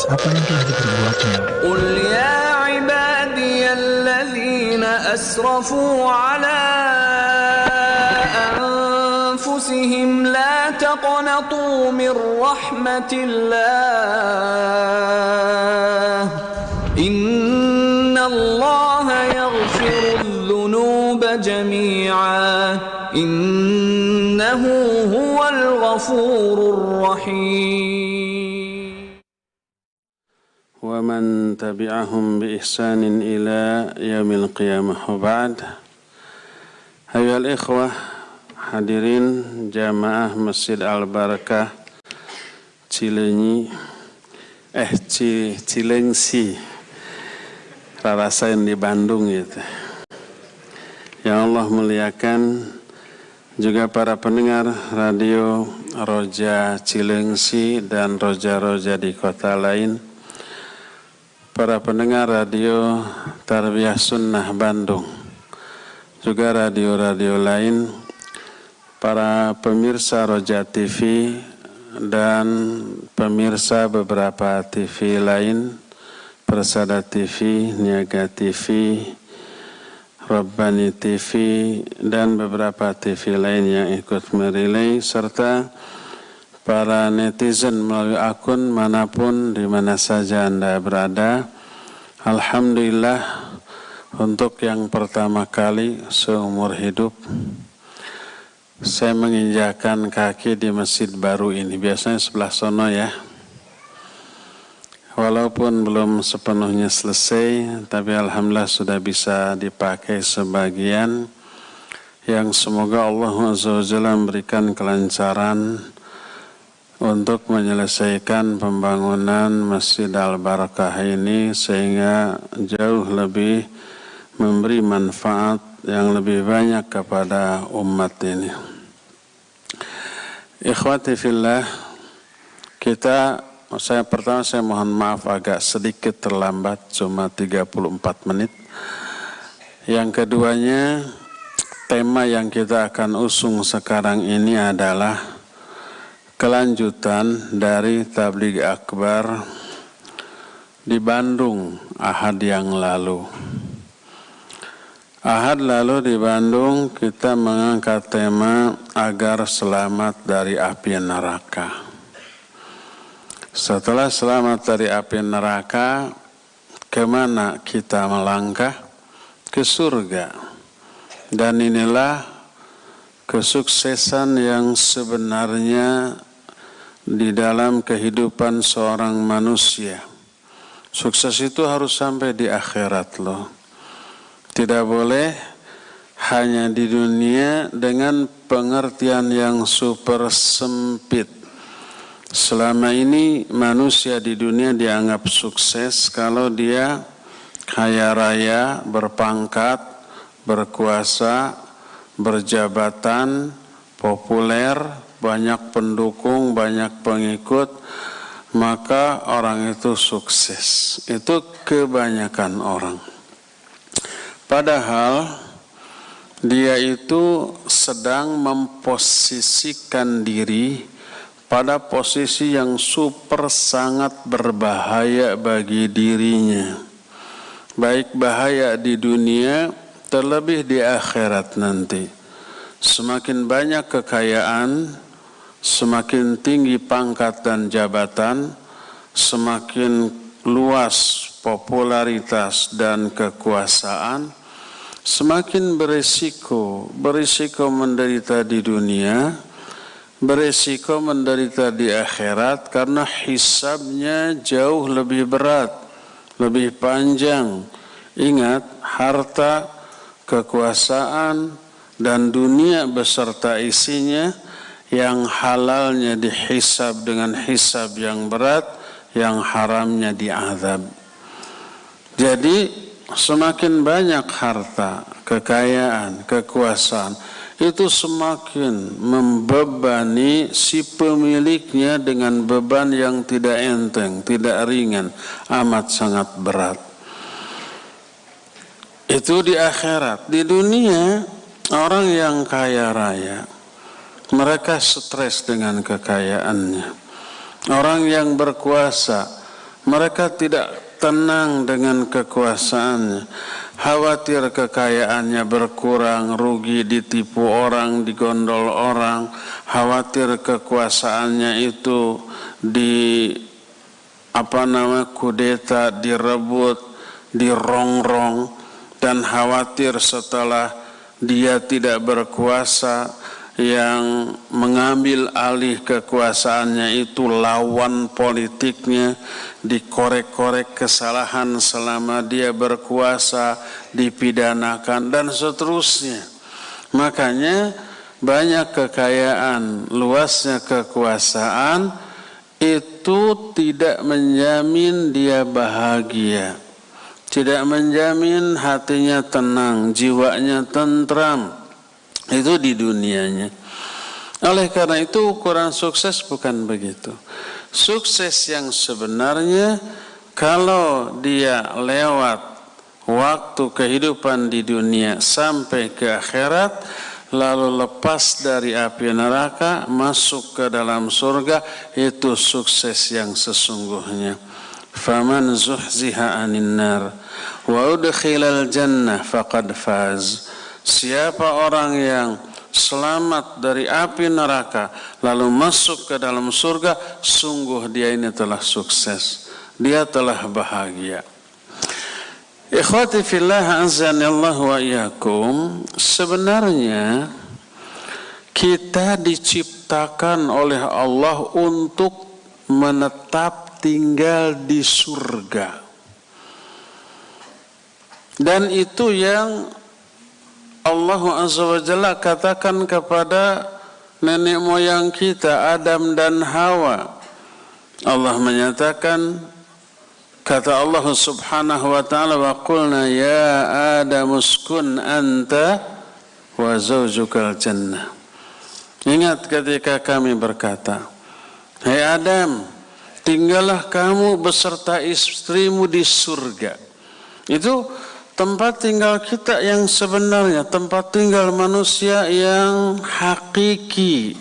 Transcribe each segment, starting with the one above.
apa yang telah diperbuatnya. Qul ya ibadiyalladzina asrafu ala anfusihim la taqnatu min rahmatillah innallaha yaghfirudz dzunuba jami'a innahu huwal ghafurur rahim. Wa man tabi'ahum bi ihsanin ila yaumil qiyamah wa ba'd. Ayyuhal ikhwah, hadirin jamaah Masjid Al-Barakah Cilengsi Rarasain di Bandung gitu. Yang Allah muliakan, juga para pendengar radio Roja Cilengsi dan Roja-Roja di kota lain, para pendengar radio Tarbiyah Sunnah Bandung, juga radio-radio lain, para pemirsa Roja TV dan pemirsa beberapa TV lain, Persada TV, Niaga TV, Rabbani TV, dan beberapa TV lain yang ikut merilai, serta para netizen melalui akun manapun di mana saja Anda berada. Alhamdulillah, untuk yang pertama kali seumur hidup saya menginjakkan kaki di masjid baru ini. Biasanya sebelah sono ya. Walaupun belum sepenuhnya selesai, tapi alhamdulillah sudah bisa dipakai sebagian, yang semoga Allah Azza wa Jalla memberikan kelancaran untuk menyelesaikan pembangunan Masjid Al-Barakah ini sehingga jauh lebih memberi manfaat yang lebih banyak kepada umat ini. Ikhwati fillah, saya mohon maaf agak sedikit terlambat, cuma 34 menit. Yang keduanya, tema yang kita akan usung sekarang ini adalah kelanjutan dari Tabligh Akbar di Bandung Ahad yang lalu. Ahad lalu di Bandung kita mengangkat tema agar selamat dari api neraka. Setelah selamat dari api neraka, kemana kita melangkah? Ke surga. Dan inilah kesuksesan yang sebenarnya di dalam kehidupan seorang manusia. Sukses itu harus sampai di akhirat loh. Tidak boleh hanya di dunia dengan pengertian yang super sempit. Selama ini manusia di dunia dianggap sukses kalau dia kaya raya, berpangkat, berkuasa, berjabatan, populer, banyak pendukung, banyak pengikut, maka orang itu sukses. Itu kebanyakan orang. Padahal dia itu sedang memposisikan diri pada posisi yang super sangat berbahaya bagi dirinya. Baik bahaya di dunia, terlebih di akhirat nanti. Semakin banyak kekayaan, semakin tinggi pangkat dan jabatan, semakin luas popularitas dan kekuasaan, semakin berisiko menderita di dunia, berisiko menderita di akhirat karena hisabnya jauh lebih berat, lebih panjang. Ingat, harta, kekuasaan, dan dunia beserta isinya yang halalnya dihisab dengan hisab yang berat, yang haramnya diazab. Jadi semakin banyak harta, kekayaan, kekuasaan, itu semakin membebani si pemiliknya dengan beban yang tidak enteng, tidak ringan, amat sangat berat. Itu di akhirat. Di dunia, orang yang kaya raya, mereka stres dengan kekayaannya. Orang yang berkuasa, Mereka tidak tenang dengan kekuasaannya, khawatir kekayaannya berkurang, rugi, ditipu orang, digondol orang, khawatir kekuasaannya itu kudeta, direbut, dirongrong, dan khawatir setelah dia tidak berkuasa, yang mengambil alih kekuasaannya itu lawan politiknya, dikorek-korek kesalahan selama dia berkuasa, dipidanakan, dan seterusnya. Makanya banyak kekayaan, luasnya kekuasaan itu tidak menjamin dia bahagia, tidak menjamin hatinya tenang, jiwanya tentram. Itu di dunianya. Oleh karena itu ukuran sukses bukan begitu. Sukses yang sebenarnya kalau dia lewat waktu kehidupan di dunia sampai ke akhirat, lalu lepas dari api neraka, masuk ke dalam surga, itu sukses yang sesungguhnya. Faman zuhziha 'anil nar wa udkhilal jannah faqad faz. Siapa orang yang selamat dari api neraka lalu masuk ke dalam surga, sungguh dia ini telah sukses, dia telah bahagia. Ikhwati fillah azanillahu wa iyyakum, sebenarnya kita diciptakan oleh Allah untuk menetap tinggal di surga. Dan itu yang Allah Azza wa Jalla katakan kepada nenek moyang kita, Adam dan Hawa. Allah menyatakan, kata Allah Subhanahu wa ta'ala, wa qulna ya Adam uskun anta wa zawjukal jannah. Ingat ketika kami berkata, hai Adam, tinggallah kamu beserta istrimu di surga. Itu tempat tinggal kita yang sebenarnya, tempat tinggal manusia yang hakiki.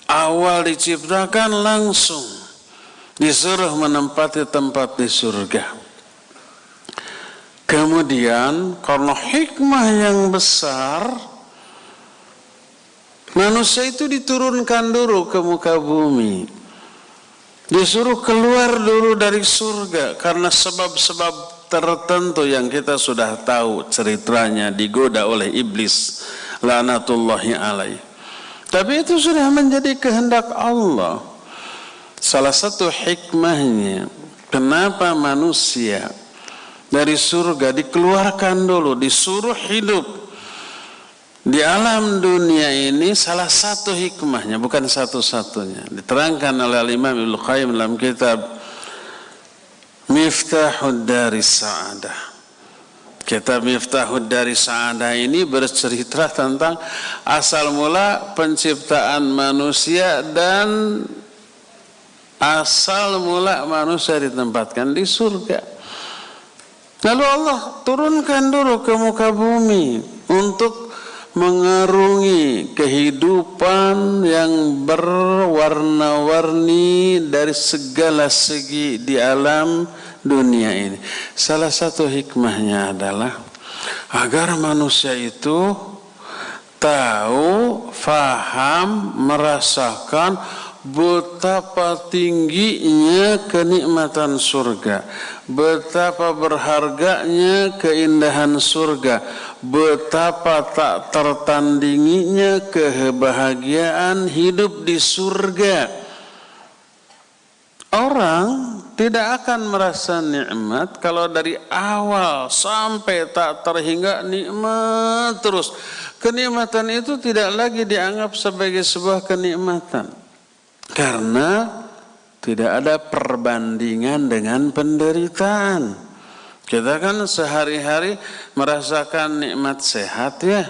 Awal diciptakan langsung disuruh menempati tempat di surga. Kemudian karena hikmah yang besar, manusia itu diturunkan dulu ke muka bumi. Disuruh keluar dulu dari surga karena sebab-sebab tertentu yang kita sudah tahu ceritanya, digoda oleh iblis laknatullahi alaih. Tapi itu sudah menjadi kehendak Allah. Salah satu hikmahnya kenapa manusia dari surga dikeluarkan dulu, disuruh hidup di alam dunia ini, salah satu hikmahnya, bukan satu-satunya, diterangkan oleh Imam Ibnu Qayyim dalam kitab Miftahud Daris Sa'adah. Kitab Miftahud Daris Sa'adah ini bercerita tentang asal mula penciptaan manusia dan asal mula manusia ditempatkan di surga. Lalu Allah turunkan dulu ke muka bumi untuk mengarungi kehidupan yang berwarna-warni dari segala segi di alam dunia ini. Salah satu hikmahnya adalah agar manusia itu tahu, faham, merasakan betapa tingginya kenikmatan surga, betapa berharganya keindahan surga, betapa tak tertandinginya kebahagiaan hidup di surga. Orang tidak akan merasa nikmat kalau dari awal sampai tak terhingga nikmat terus. Kenikmatan itu tidak lagi dianggap sebagai sebuah kenikmatan, karena tidak ada perbandingan dengan penderitaan. Kita kan sehari-hari merasakan nikmat sehat ya,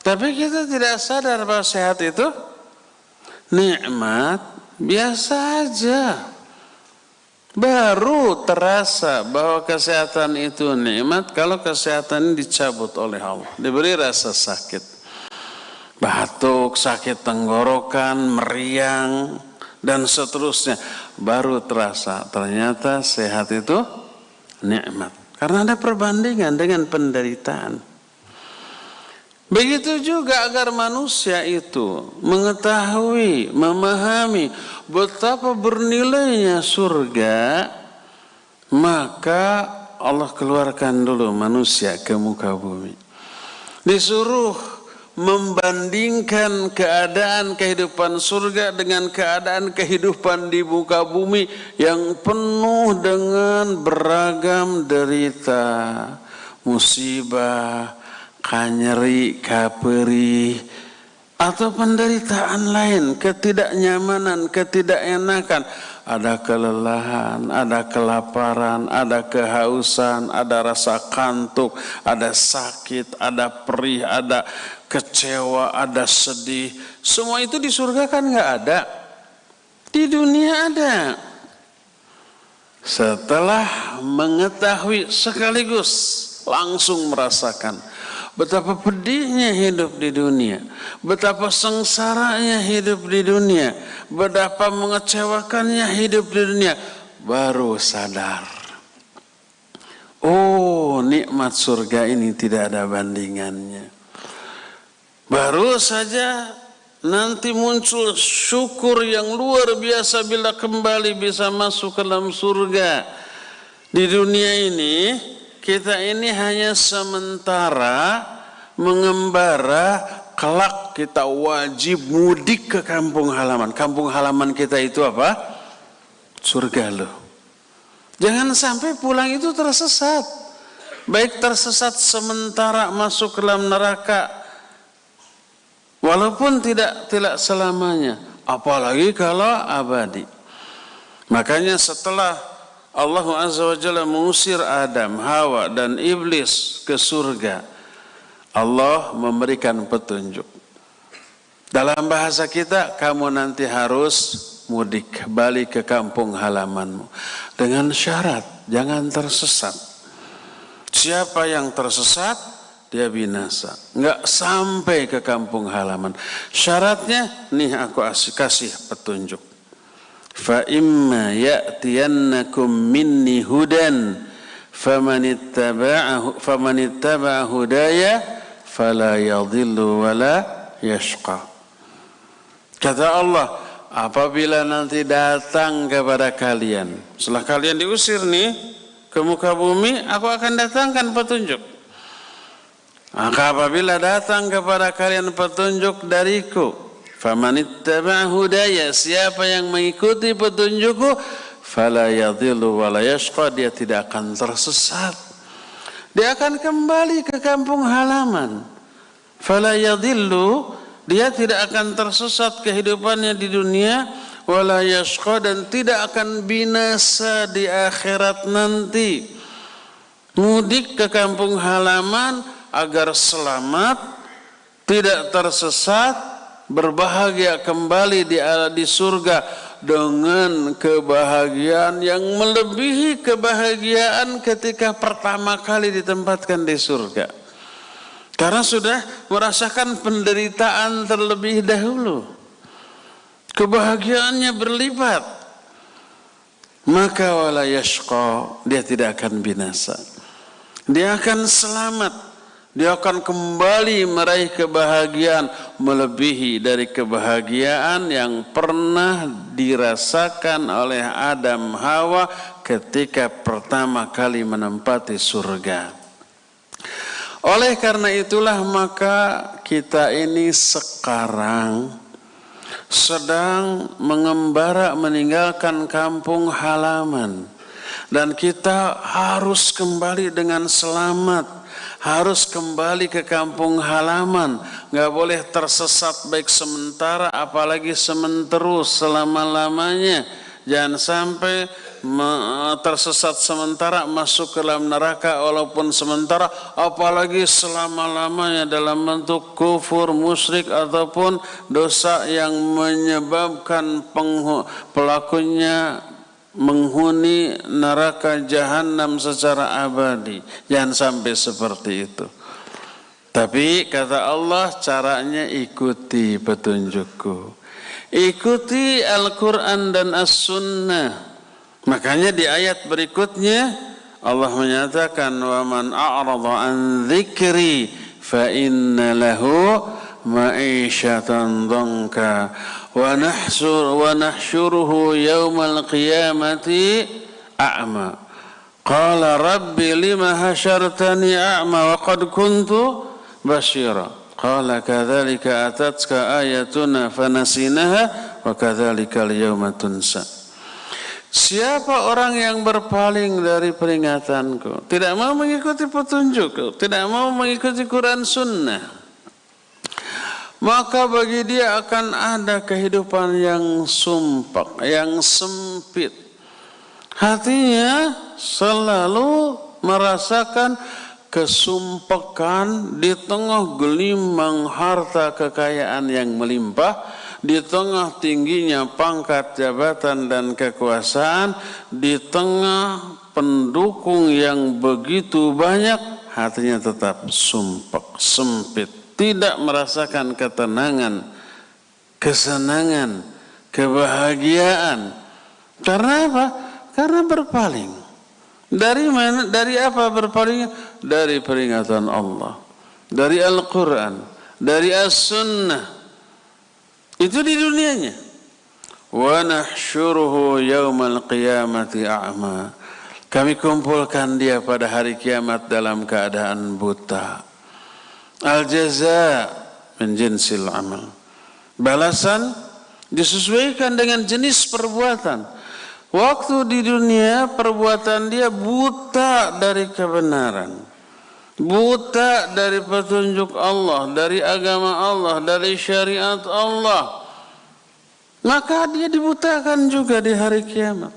tapi kita tidak sadar bahwa sehat itu nikmat biasa aja. Baru terasa bahwa kesehatan itu nikmat kalau kesehatan ini dicabut oleh Allah, diberi rasa sakit, batuk, sakit tenggorokan, meriang, dan seterusnya. baru terasa ternyata sehat itu nikmat. Karena ada perbandingan dengan penderitaan. Begitu juga agar manusia itu mengetahui, memahami betapa bernilainya surga, maka Allah keluarkan dulu manusia ke muka bumi. Disuruh membandingkan keadaan kehidupan surga dengan keadaan kehidupan di muka bumi yang penuh dengan beragam derita, musibah, kanyeri, kaperi, atau penderitaan lain, ketidaknyamanan, ketidakenakan. Ada kelelahan, ada kelaparan, ada kehausan, ada rasa kantuk, ada sakit, ada perih, ada kecewa, ada sedih. Semua itu di surga kan nggak ada. Di dunia ada. Setelah mengetahui sekaligus langsung merasakan betapa pedihnya hidup di dunia, betapa sengsaranya hidup di dunia, betapa mengecewakannya hidup di dunia, baru sadar. Oh, nikmat surga ini tidak ada bandingannya. Baru saja nanti muncul syukur yang luar biasa bila kembali bisa masuk ke dalam surga. Di dunia ini kita ini hanya sementara mengembara, kelak kita wajib mudik ke kampung halaman. Kampung halaman kita itu apa? Surga loh. Jangan sampai pulang itu tersesat. Baik tersesat sementara masuk ke dalam neraka, walaupun tidak selamanya. Apalagi kalau abadi. Makanya setelah Allah Azza wa Jalla mengusir Adam, Hawa dan Iblis ke surga, Allah memberikan petunjuk. Dalam bahasa kita, kamu nanti harus mudik, balik ke kampung halamanmu. Dengan syarat, jangan tersesat. Siapa yang tersesat, dia binasa. Enggak sampai ke kampung halaman. Syaratnya, nih aku kasih petunjuk. Fa imma ya'tiyannakum minni hudan famanittaba'a hudaya fala yadhillu wala yashqa. Kata Allah, apabila nanti datang kepada kalian, setelah kalian diusir nih ke muka bumi, aku akan datangkan petunjuk. Maka apabila datang kepada kalian petunjuk dariku, famanittaba'a hudaya, siapa yang mengikuti petunjukku, fala yadhillu wala yashqa, dia tidak akan tersesat. Dia akan kembali ke kampung halaman. Fala yadhillu, dia tidak akan tersesat kehidupannya di dunia, wala yashqa, dan tidak akan binasa di akhirat nanti. Mudik ke kampung halaman agar selamat, tidak tersesat, berbahagia kembali di surga dengan kebahagiaan yang melebihi kebahagiaan ketika pertama kali ditempatkan di surga. Karena sudah merasakan penderitaan terlebih dahulu. Kebahagiaannya berlipat. Maka wala yashqa, dia tidak akan binasa. Dia akan selamat. Dia akan kembali meraih kebahagiaan melebihi dari kebahagiaan yang pernah dirasakan oleh Adam Hawa ketika pertama kali menempati surga. Oleh karena itulah maka kita ini sekarang sedang mengembara meninggalkan kampung halaman. Dan kita harus kembali dengan selamat. Harus kembali ke kampung halaman. Gak boleh tersesat baik sementara apalagi sementerus selama-lamanya. Jangan sampai tersesat sementara masuk ke dalam neraka walaupun sementara, apalagi selama-lamanya dalam bentuk kufur, musyrik ataupun dosa yang menyebabkan pelakunya menghuni neraka jahanam secara abadi. Jangan sampai seperti itu. Tapi kata Allah, caranya ikuti petunjukku. ikuti Al-Quran dan As-Sunnah. Makanya di ayat berikutnya Allah menyatakan, wa man a'rada an dzikri fa inna lahu ma'isyatan dhanka wa nahsyuruhu yaumal qiyamati a'ma. Qala rabbi lima hasyartani a'ma wa qad kuntu basyira. Qala kadzalika atatka ayatuna fanasinaha wa kadzalika al-yawma tunsa. Siapa orang yang berpaling dari peringatanku, tidak mau mengikuti petunjukku, tidak mau mengikuti Quran Sunnah, maka bagi dia akan ada kehidupan yang sumpek, yang sempit. Hatinya selalu merasakan kesumpekan di tengah gelimang harta kekayaan yang melimpah, di tengah tingginya pangkat jabatan dan kekuasaan, di tengah pendukung yang begitu banyak, hatinya tetap sumpek, sempit, tidak merasakan ketenangan, kesenangan, kebahagiaan. Karena apa? Karena berpaling. Dari mana? Dari apa berpalingnya? Dari peringatan Allah, dari Al-Quran, dari As-Sunnah. Itu di dunianya. Wa nahsyuruhu yaumal qiyamati a'ma. Kami kumpulkan dia pada hari kiamat dalam keadaan buta. Al-jaza min jinsil amal. Balasan disesuaikan dengan jenis perbuatan. Waktu di dunia perbuatan dia buta dari kebenaran, buta dari petunjuk Allah, dari agama Allah, dari syariat Allah, maka dia dibutakan juga di hari kiamat.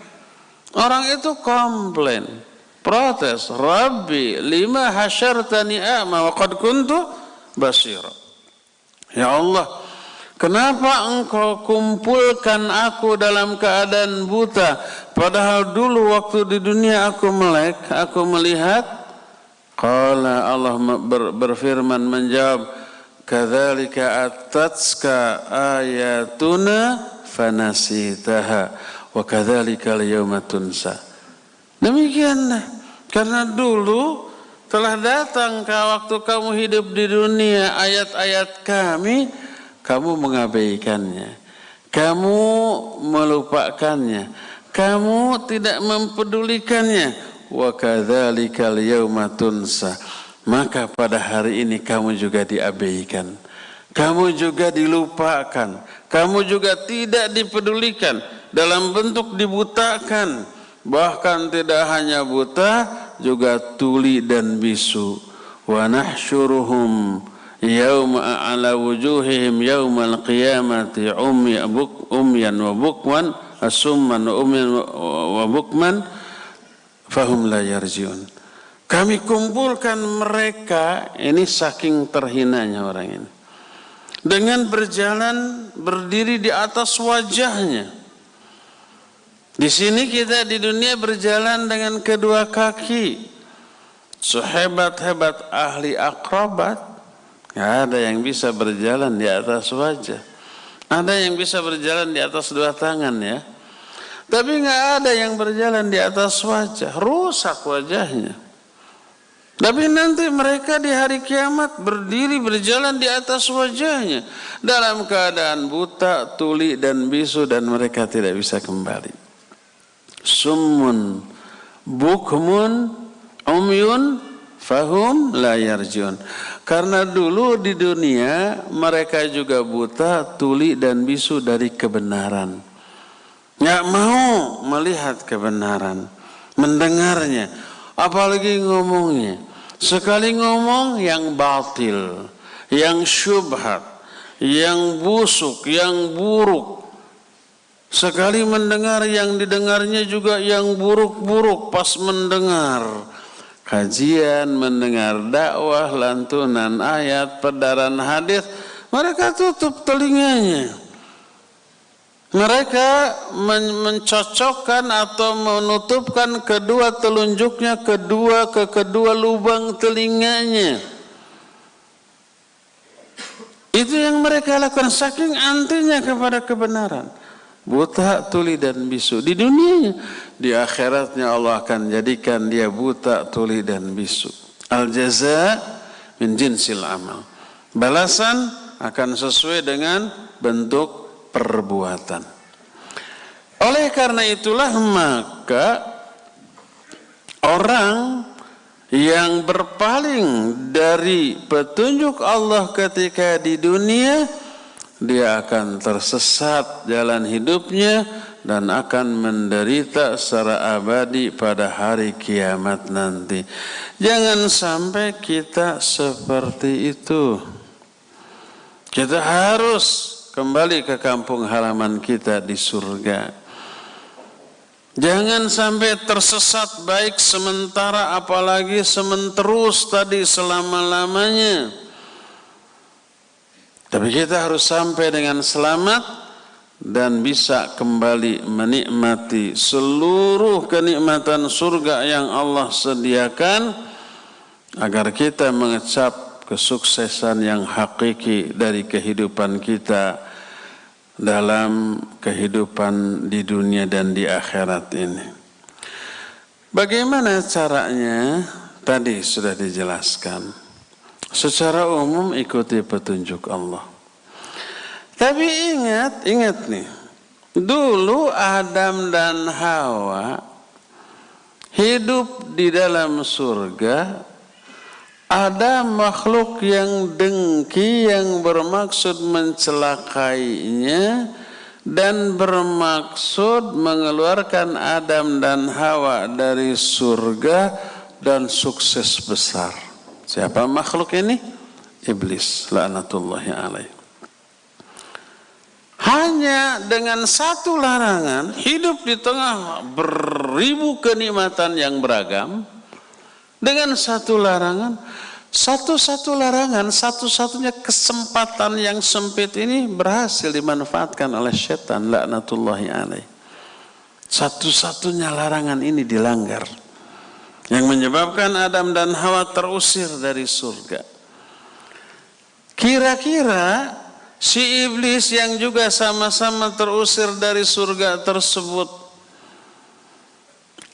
Orang itu komplain, protes, Rabbi lima hasyartani a'ma wa qad kuntu basira. Ya Allah, kenapa engkau kumpulkan aku dalam keadaan buta, padahal dulu waktu di dunia aku melek, aku melihat. Qala Allah berfirman menjawab, kadzalika atatska ayatuna fanasitaha wa kadzalika al-yawma tunsa. Demikianlah, karena dulu telah datang waktu kamu hidup di dunia ayat-ayat kami, kamu mengabaikannya, kamu melupakannya, kamu tidak mempedulikannya. Wa kadzalikal yauma tunsa. Maka pada hari ini kamu juga diabaikan, kamu juga dilupakan, kamu juga tidak dipedulikan, dalam bentuk dibutakan. Bahkan tidak hanya buta, juga tuli dan bisu. Wa nahsyuruhum yauma ala wujuhihim yaumal qiyamati umyan wa bukman asumman wa umyan wa bukman fahum la yarjiun. Kami kumpulkan mereka, ini saking terhinanya orang ini, dengan berjalan berdiri di atas wajahnya. Di sini kita di dunia berjalan dengan kedua kaki. Sehebat-hebat ahli akrobat, nggak ada yang bisa berjalan di atas wajah. Ada yang bisa berjalan di atas dua tangan ya, tapi nggak ada yang berjalan di atas wajah, rusak wajahnya. Tapi nanti mereka di hari kiamat berdiri berjalan di atas wajahnya dalam keadaan buta, tuli dan bisu, dan mereka tidak bisa kembali. Summun bukmun umyun fahum la yarjiun. Karena dulu di dunia mereka juga buta, tuli dan bisu dari kebenaran, nggak mau melihat kebenaran, mendengarnya, apalagi ngomongnya. Sekali ngomong yang batil, yang syubhat, yang busuk, yang buruk. Sekali mendengar yang didengarnya juga yang buruk-buruk pas mendengar kajian, mendengar dakwah, lantunan ayat, pedaran hadis, mereka tutup telinganya. Mereka mencocokkan atau menutupkan kedua telunjuknya ke kedua lubang telinganya. Itu yang mereka lakukan saking antinya kepada kebenaran. Buta, tuli dan bisu di dunianya, di akhiratnya Allah akan jadikan dia buta, tuli dan bisu. Al jaza min jinsil amal. Balasan akan sesuai dengan bentuk perbuatan. Oleh karena itulah maka orang yang berpaling dari petunjuk Allah ketika di dunia, dia akan tersesat jalan hidupnya dan akan menderita secara abadi pada hari kiamat nanti. Jangan sampai kita seperti itu. Kita harus kembali ke kampung halaman kita di surga. Jangan sampai tersesat baik sementara apalagi sementerus tadi selama-lamanya. Tapi kita harus sampai dengan selamat dan bisa kembali menikmati seluruh kenikmatan surga yang Allah sediakan agar kita mengecap kesuksesan yang hakiki dari kehidupan kita dalam kehidupan di dunia dan di akhirat ini. Bagaimana caranya? Tadi sudah dijelaskan. Secara umum ikuti petunjuk Allah. Tapi ingat nih. Dulu Adam dan Hawa hidup di dalam surga. Ada makhluk yang dengki yang bermaksud mencelakainya dan bermaksud mengeluarkan Adam dan Hawa dari surga dan sukses besar. Siapa makhluk ini? Iblis, laknatullahi alaih. Hanya dengan satu larangan, hidup di tengah beribu kenikmatan yang beragam. Dengan satu larangan, satu-satunya kesempatan yang sempit ini berhasil dimanfaatkan oleh setan, laknatullahi alaih. Satu-satunya larangan ini dilanggar, yang menyebabkan Adam dan Hawa terusir dari surga. Kira-kira si iblis yang juga sama-sama terusir dari surga tersebut,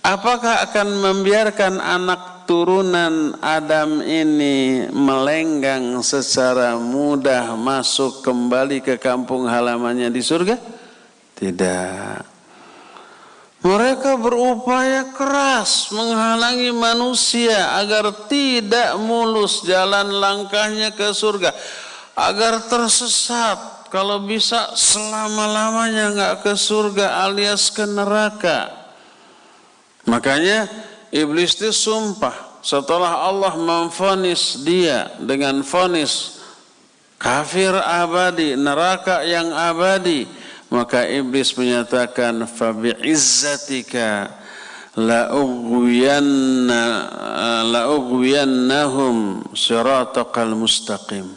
apakah akan membiarkan anak turunan Adam ini melenggang secara mudah masuk kembali ke kampung halamannya di surga? Tidak. Mereka berupaya keras menghalangi manusia agar tidak mulus jalan langkahnya ke surga, agar tersesat, kalau bisa selama-lamanya nggak ke surga alias ke neraka. Makanya iblis itu sumpah setelah Allah memvonis dia dengan vonis kafir abadi, neraka yang abadi, maka iblis menyatakan fabi'izzatika la'ughwiyannahum siratakal mustaqim.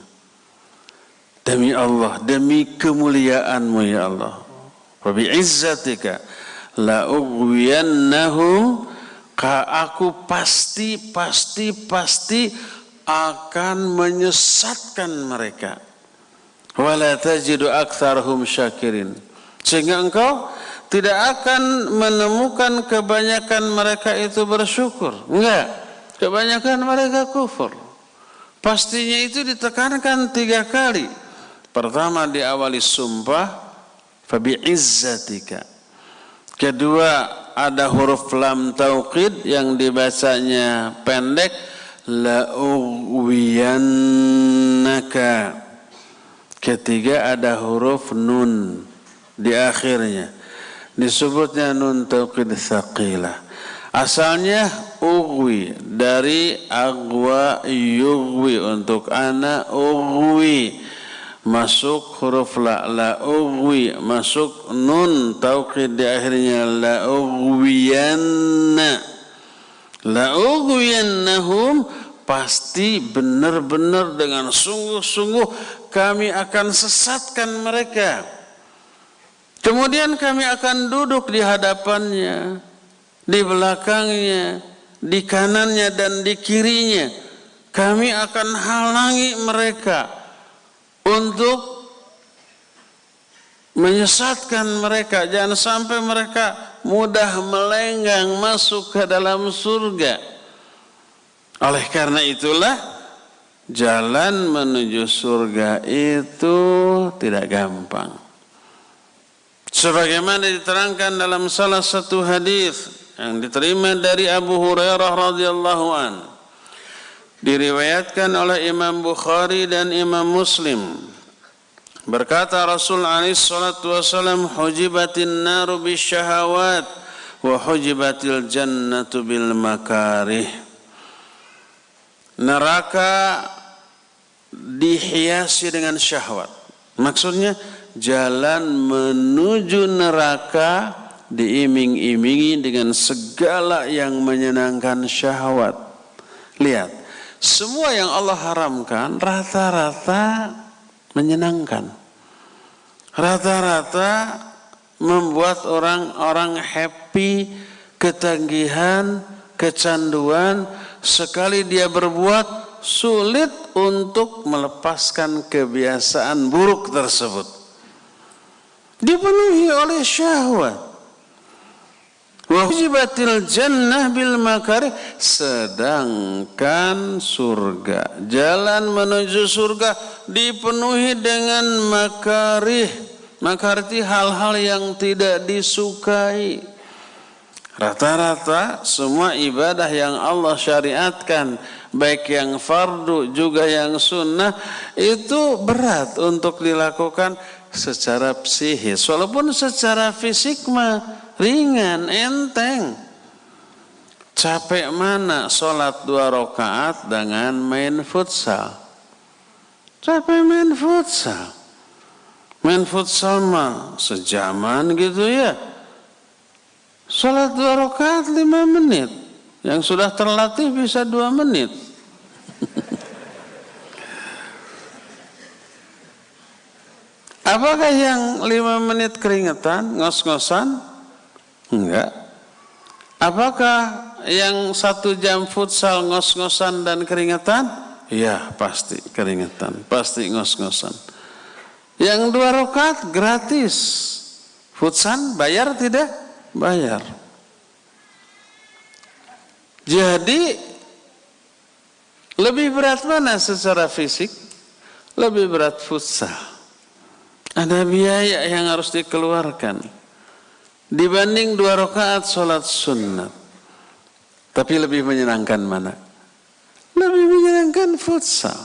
Demi Allah, demi kemuliaanmu ya Allah, fabi'izzatika la'ughwiyannahum, aku pasti akan menyesatkan mereka. Wala tajidu aktsarahum syakirin, sehingga engkau tidak akan menemukan kebanyakan mereka itu bersyukur. Enggak, kebanyakan mereka kufur. Pastinya itu ditekankan 3 kali. Pertama diawali sumpah fabi'izzatika. Kedua ada huruf lam tauqid yang dibacanya pendek, la'ughwiyannaka. Ketiga ada huruf nun di akhirnya, disebutnya nun tauqid tsaqilah. Asalnya ughwi, dari aghwa yughwi, untuk ana ughwi, masuk huruf la ughwi, masuk nun tauqid di akhirnya, la ughwiyannahum, pasti benar-benar dengan sungguh-sungguh kami akan sesatkan mereka. Kemudian kami akan duduk di hadapannya, di belakangnya, di kanannya dan di kirinya. Kami akan halangi mereka untuk menyesatkan mereka, jangan sampai mereka mudah melenggang masuk ke dalam surga. Oleh karena itulah jalan menuju surga itu tidak gampang. Sebagaimana diterangkan dalam salah satu hadis yang diterima dari Abu Hurairah radhiyallahu anhu, diriwayatkan oleh Imam Bukhari dan Imam Muslim. Berkata Rasul alaihi salatu wasallam, hujibatin naru bisyahawat wa hujibatil jannatu bil makarih. Neraka dihiasi dengan syahwat. Maksudnya jalan menuju neraka diiming-imingi dengan segala yang menyenangkan syahwat. Lihat, semua yang Allah haramkan rata-rata menyenangkan. Rata-rata membuat orang-orang happy, ketagihan, kecanduan. Sekali dia berbuat, sulit untuk melepaskan kebiasaan buruk tersebut. Dipenuhi oleh syahwat. Wa hujibatil jannah bil makarih, sedangkan surga, jalan menuju surga dipenuhi dengan makarih. Makarih hal-hal yang tidak disukai. Rata-rata semua ibadah yang Allah syariatkan, baik yang fardu juga yang sunnah, itu berat untuk dilakukan secara psikis. Walaupun secara fisik mah ringan, enteng. Capek mana sholat 2 rakaat dengan main futsal? Capek main futsal. Main futsal mah sejaman gitu ya. Sholat 2 rakaat 5 menit. Yang sudah terlatih bisa 2 menit. Apakah yang 5 menit keringetan, ngos-ngosan? Enggak. Apakah yang 1 jam futsal ngos-ngosan dan keringetan? Iya, pasti keringetan, pasti ngos-ngosan. Yang 2 rakaat gratis. Futsal bayar tidak? Bayar. Jadi lebih berat mana secara fisik? Lebih berat futsal. Ada biaya yang harus dikeluarkan dibanding 2 rakaat sholat sunnah. Tapi lebih menyenangkan mana? Lebih menyenangkan futsal.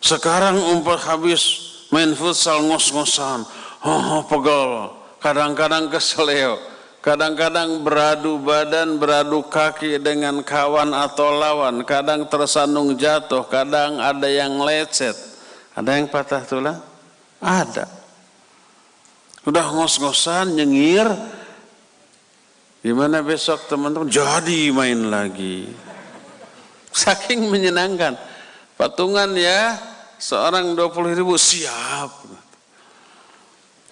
Sekarang habis main futsal ngos-ngosan, pegel, kadang-kadang keseleo, kadang-kadang beradu badan, beradu kaki dengan kawan atau lawan, kadang tersandung jatuh, kadang ada yang lecet, ada yang patah tulang, ada. Udah ngos-ngosan, nyengir, gimana besok teman-teman? Jadi main lagi. Saking menyenangkan. Patungan ya, seorang 20.000 siap.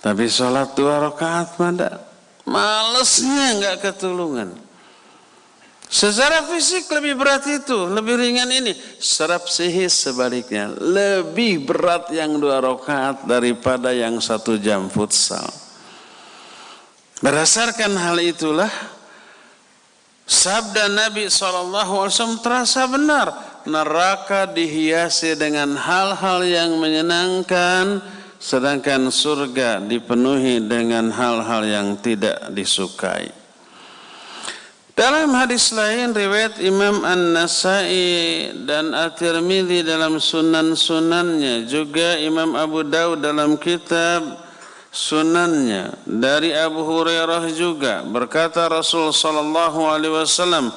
Tapi sholat 2 rakaat mana? Malesnya enggak ketulungan. Secara fisik lebih berat itu, lebih ringan ini. Secara psikis sebaliknya, lebih berat yang 2 rakaat daripada yang 1 jam futsal. Berdasarkan hal itulah, sabda Nabi SAW terasa benar. Neraka dihiasi dengan hal-hal yang menyenangkan, sedangkan surga dipenuhi dengan hal-hal yang tidak disukai. Dalam hadis lain riwayat Imam An-Nasai dan At-Tirmidzi dalam sunan-sunannya, juga Imam Abu Daud dalam kitab sunannya, dari Abu Hurairah juga berkata Rasul sallallahu alaihi wasallam,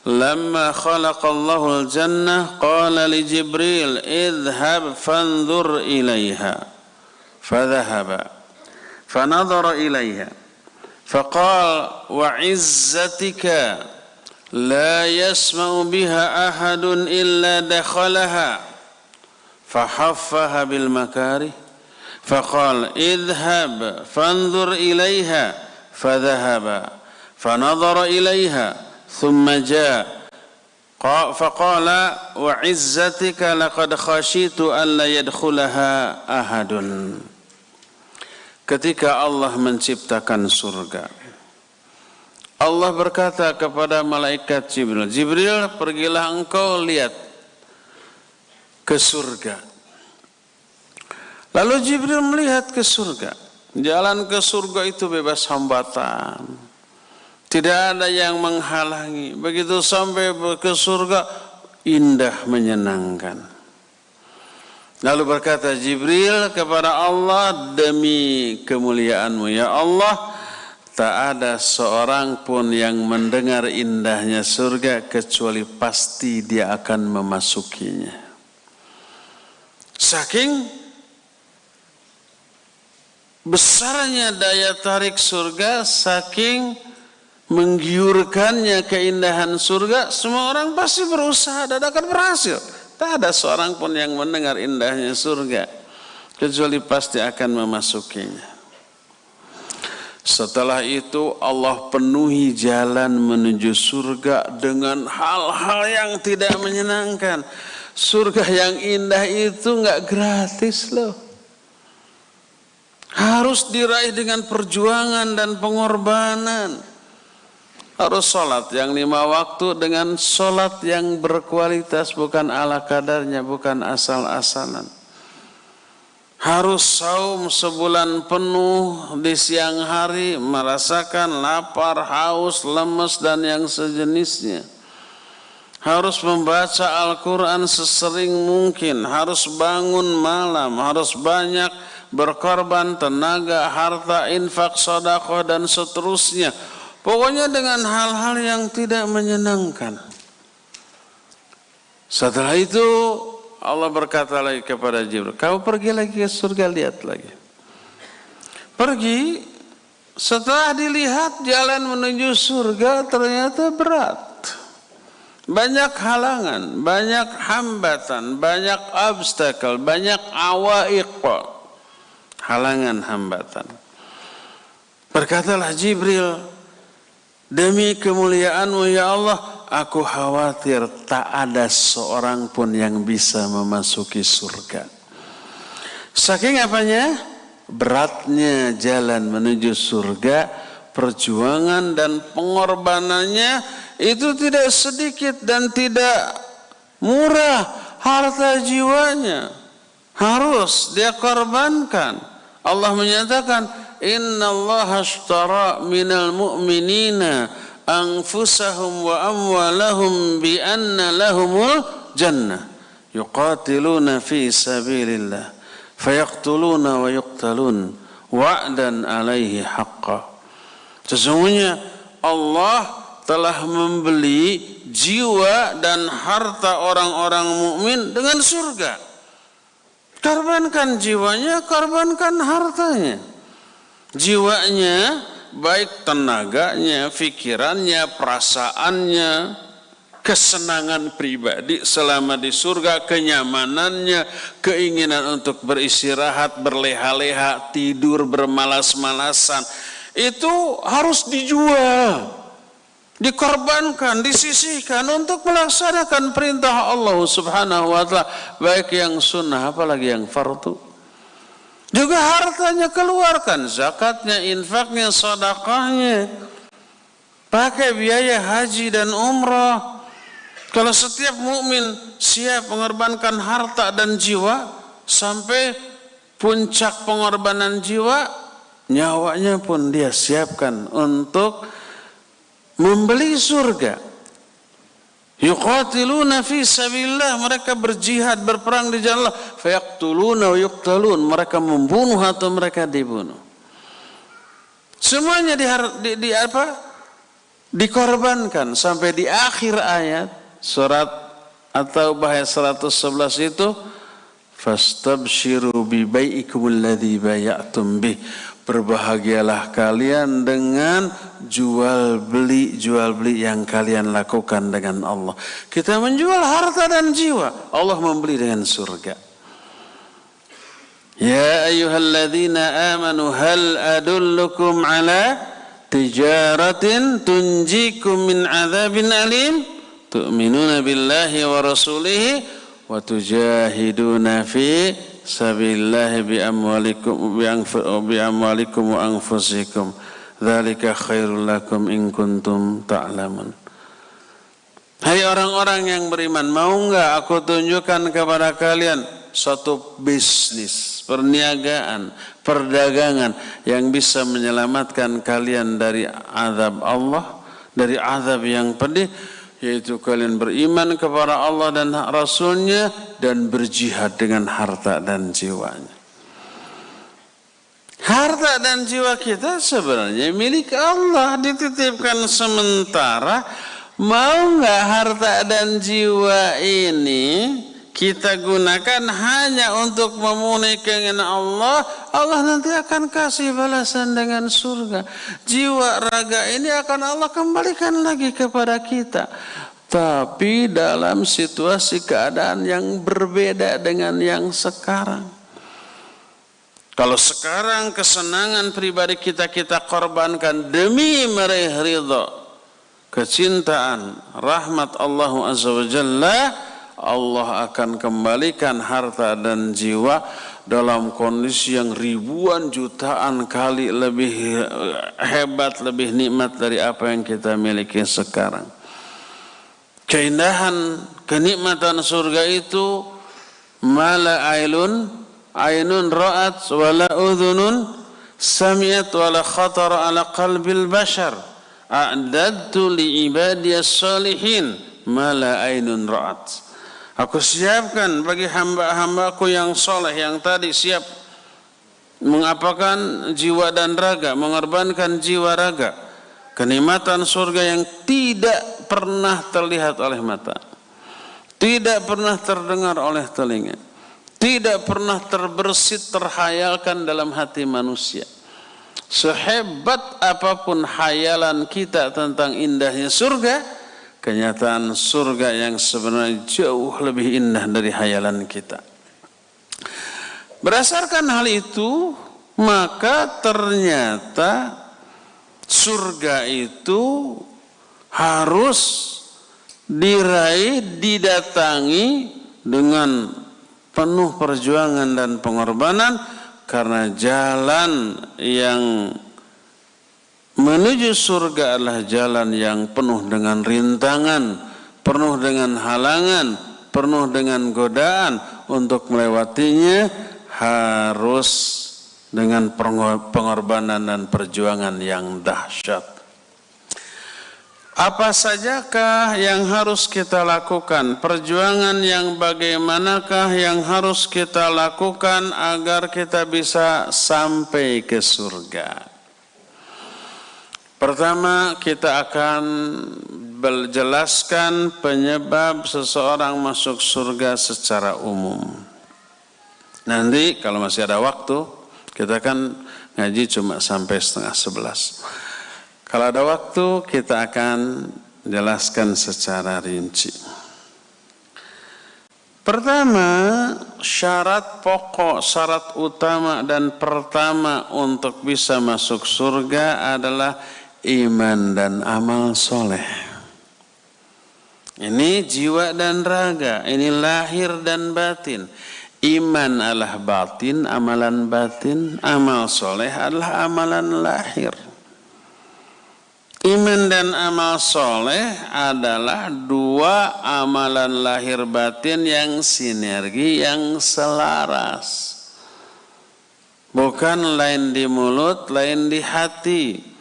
lamma khalaqallahu al-jannah qala li Jibril idhhab fanzur ilaiha fadhahaba fanadhara ilaiha faqala wa izzatika la yasma'u biha ahadun illa dakhalaha fahaffaha bil makarih faqala idhhab fanzur ilaiha fadhahaba fanadhara ilaiha ثم جاء Faqala wa izzatika laqad khashitu an la yadkhulaha ahadun. Ketika Allah menciptakan surga, Allah berkata kepada malaikat Jibril, Jibril, pergilah engkau lihat ke surga. Lalu Jibril melihat ke surga. Jalan ke surga itu bebas hambatan. Tidak ada yang menghalangi. Begitu sampai ke surga, indah menyenangkan. Lalu berkata Jibril kepada Allah, demi kemuliaan-Mu ya Allah, tak ada seorang pun yang mendengar indahnya surga kecuali pasti dia akan memasukinya. Saking besarnya daya tarik surga, saking menggiurkannya keindahan surga, semua orang pasti berusaha dan akan berhasil. Tak ada seorang pun yang mendengar indahnya surga kecuali pasti akan memasukinya. Setelah itu Allah penuhi jalan menuju surga dengan hal-hal yang tidak menyenangkan. Surga yang indah itu enggak gratis loh. Harus diraih dengan perjuangan dan pengorbanan. Harus sholat yang 5 waktu dengan sholat yang berkualitas, bukan ala kadarnya, bukan asal-asalan. Harus saum sebulan penuh di siang hari, merasakan lapar, haus, lemes, dan yang sejenisnya. Harus membaca Al-Quran sesering mungkin, harus bangun malam, harus banyak berkorban tenaga, harta, infak, sedekah, dan seterusnya. Pokoknya dengan hal-hal yang tidak menyenangkan. Setelah itu Allah berkata lagi kepada Jibril, kau pergi lagi ke surga, lihat lagi. Pergi, setelah dilihat jalan menuju surga ternyata berat. Banyak halangan, banyak hambatan, banyak obstacle, banyak awaiq. Halangan, hambatan. Berkatalah Jibril, demi kemuliaan-Mu ya Allah, aku khawatir tak ada seorang pun yang bisa memasuki surga. Saking apanya? Beratnya jalan menuju surga, perjuangan dan pengorbanannya itu tidak sedikit dan tidak murah. Harta jiwanya harus dia korbankan. Allah menyatakan, innallaha ashtara minal mu'minina anfusahum wa amwalahum bi anna lahumul jannah yuqatiluna fi sabilillah fayaqtuluna wa yuqtalun wa'dan alaihi haqqa. Sesungguhnya Allah telah membeli jiwa dan harta orang-orang mukmin dengan surga. Korbankan jiwanya, korbankan hartanya. Jiwanya, baik tenaganya, pikirannya, perasaannya, kesenangan pribadi selama di surga, kenyamanannya, keinginan untuk beristirahat, berleha-leha, tidur, bermalas-malasan, itu harus dijual, dikorbankan, disisihkan untuk melaksanakan perintah Allah Subhanahu wa ta'ala, baik yang sunnah apalagi yang fardu. Juga hartanya keluarkan, zakatnya, infaknya, sedekahnya, pakai biaya haji dan umrah. Kalau setiap mukmin siap mengorbankan harta dan jiwa sampai puncak pengorbanan jiwa, nyawanya pun dia siapkan untuk membeli surga. Yuqatiluna fi sabilillah, mereka berjihad, berperang di jalan Allah. Fayaqtuluna wa yuqtalun, mereka membunuh atau mereka dibunuh. Semuanya dikorbankan sampai di akhir ayat surat At-Taubah ayat 111 itu, fastabshiru bi bai'ikumul ladzi bay'atum bih. Berbahagialah kalian dengan jual beli yang kalian lakukan dengan Allah. Kita menjual harta dan jiwa, Allah membeli dengan surga. Ya ayyuhalladzina amanu hal adullukum ala tijaratin tunjikum min adzabin alim. tu'minuna billahi wa rasulihi wa tujahiduna fi sabilillahi bi amwalikum wa anfusikum. Dzalika khairul lakum in kuntum ta'lamun. Hai orang-orang yang beriman, mau enggak aku tunjukkan kepada kalian suatu bisnis, perniagaan, perdagangan yang bisa menyelamatkan kalian dari azab Allah, dari azab yang pedih, yaitu kalian beriman kepada Allah dan Rasulnya dan berjihad dengan harta dan jiwanya. Harta dan jiwa kita sebenarnya milik Allah, dititipkan sementara. Mau enggak harta dan jiwa ini kita gunakan hanya untuk memenuhi keinginan Allah, Allah nanti akan kasih balasan dengan surga. Jiwa raga ini akan Allah kembalikan lagi kepada kita, tapi dalam situasi keadaan yang berbeda dengan yang sekarang. Kalau sekarang kesenangan pribadi kita korbankan demi meraih ridha, kecintaan, rahmat Allah Azza wa Jalla, Allah akan kembalikan harta dan jiwa dalam kondisi yang ribuan jutaan kali lebih hebat, lebih nikmat dari apa yang kita miliki sekarang. Keindahan, kenikmatan surga itu mala ainun ra'at wala udhunun sami'at wala khatara ala qalbil bashar a'dadtu li ibadiyas salihin mala ainun ra'at. Aku siapkan bagi hamba-hambaku yang soleh, yang tadi siap mengapakan jiwa dan raga, mengorbankan jiwa raga, kenikmatan surga yang tidak pernah terlihat oleh mata, tidak pernah terdengar oleh telinga, tidak pernah terbersit terhayalkan dalam hati manusia. Sehebat apapun hayalan kita tentang indahnya surga, kenyataan surga yang sebenarnya jauh lebih indah dari hayalan kita. Berdasarkan hal itu, maka ternyata surga itu harus diraih, didatangi dengan penuh perjuangan dan pengorbanan, karena jalan yang menuju surga adalah jalan yang penuh dengan rintangan, penuh dengan halangan, penuh dengan godaan. Untuk melewatinya harus dengan pengorbanan dan perjuangan yang dahsyat. Apa sajakah yang harus kita lakukan? Perjuangan yang bagaimanakah yang harus kita lakukan agar kita bisa sampai ke surga? Pertama, kita akan menjelaskan penyebab seseorang masuk surga secara umum. Nanti kalau masih ada waktu, kita kan ngaji cuma sampai 10:30. Kalau ada waktu, kita akan jelaskan secara rinci. Pertama, syarat pokok, syarat utama dan pertama untuk bisa masuk surga adalah iman dan amal soleh. Ini jiwa dan raga, ini lahir dan batin. Iman adalah batin, amalan batin. Amal soleh adalah amalan lahir. Iman dan amal soleh adalah dua amalan lahir batin yang sinergi, yang selaras. Bukan lain di mulut, lain di hati.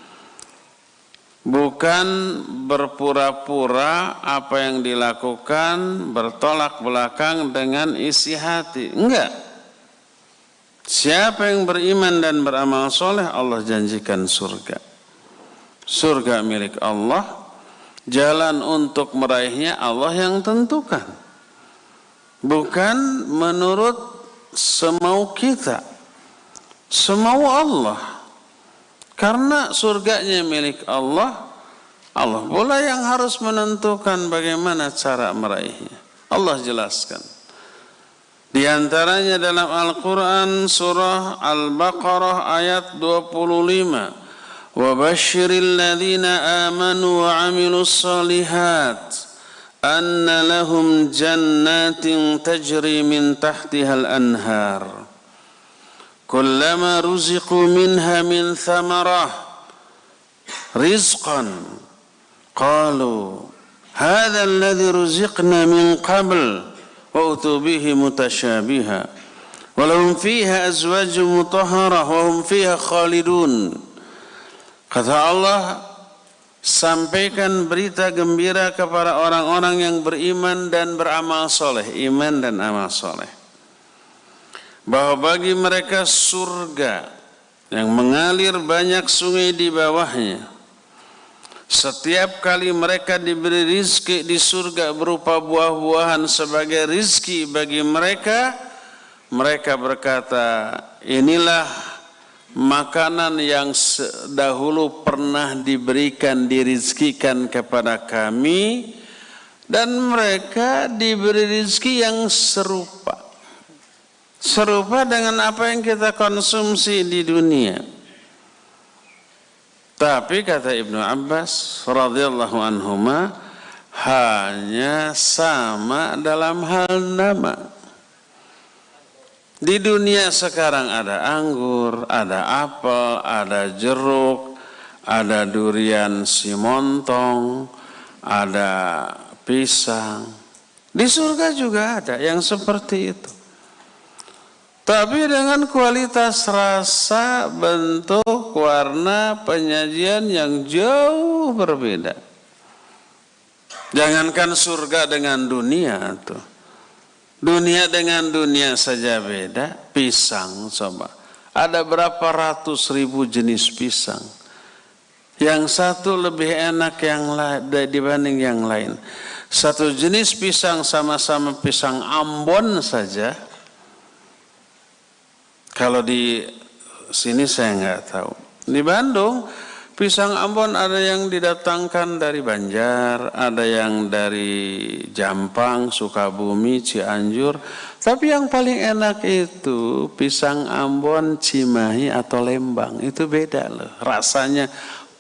Bukan berpura-pura apa yang dilakukan bertolak belakang dengan isi hati. Enggak. Siapa yang beriman dan beramal soleh, Allah janjikan surga. Surga milik Allah, jalan untuk meraihnya Allah yang tentukan. Bukan menurut semau kita, semau Allah. Karena surganya milik Allah, Allah pula yang harus menentukan bagaimana cara meraihnya. Allah jelaskan. Di antaranya dalam Al-Quran surah Al-Baqarah ayat 25. وَبَشِّرِ الَّذِينَ آمَنُوا وَعَمِلُوا الصَّالِحَاتِ anna lahum jannatin tajri min tahtiha al-anhar kullama ruziqu minha min thamarah rizqan qalu hadha alladhi ruziqna min qabl wa utu bihi mutasyabiha wa lahum fiha azwajun mutahharah wa hum fiha khalidun. Kata Allah, sampaikan berita gembira kepada orang-orang yang beriman dan beramal soleh, iman dan amal soleh, bahwa bagi mereka surga yang mengalir banyak sungai di bawahnya. Setiap kali mereka diberi rizki di surga berupa buah-buahan sebagai rizki bagi mereka, mereka berkata, inilah makanan yang dahulu pernah diberikan, dirizkikan kepada kami, dan mereka diberi rizki yang serupa dengan apa yang kita konsumsi di dunia. Tapi kata Ibnu Abbas radhiyallahu anhuma, hanya sama dalam hal nama. Di dunia sekarang ada anggur, ada apel, ada jeruk, ada durian simontong, ada pisang. Di surga juga ada yang seperti itu. Tapi dengan kualitas rasa, bentuk, warna, penyajian yang jauh berbeda. Jangankan surga dengan dunia tuh. Dunia dengan dunia saja beda. Pisang coba. Ada berapa ratus ribu jenis pisang. Yang satu lebih enak yang dibanding yang lain. Satu jenis pisang sama-sama pisang Ambon saja. Kalau di sini saya nggak tahu. Di Bandung, pisang Ambon ada yang didatangkan dari Banjar, ada yang dari Jampang, Sukabumi, Cianjur. Tapi yang paling enak itu pisang Ambon, Cimahi atau Lembang. Itu beda loh. Rasanya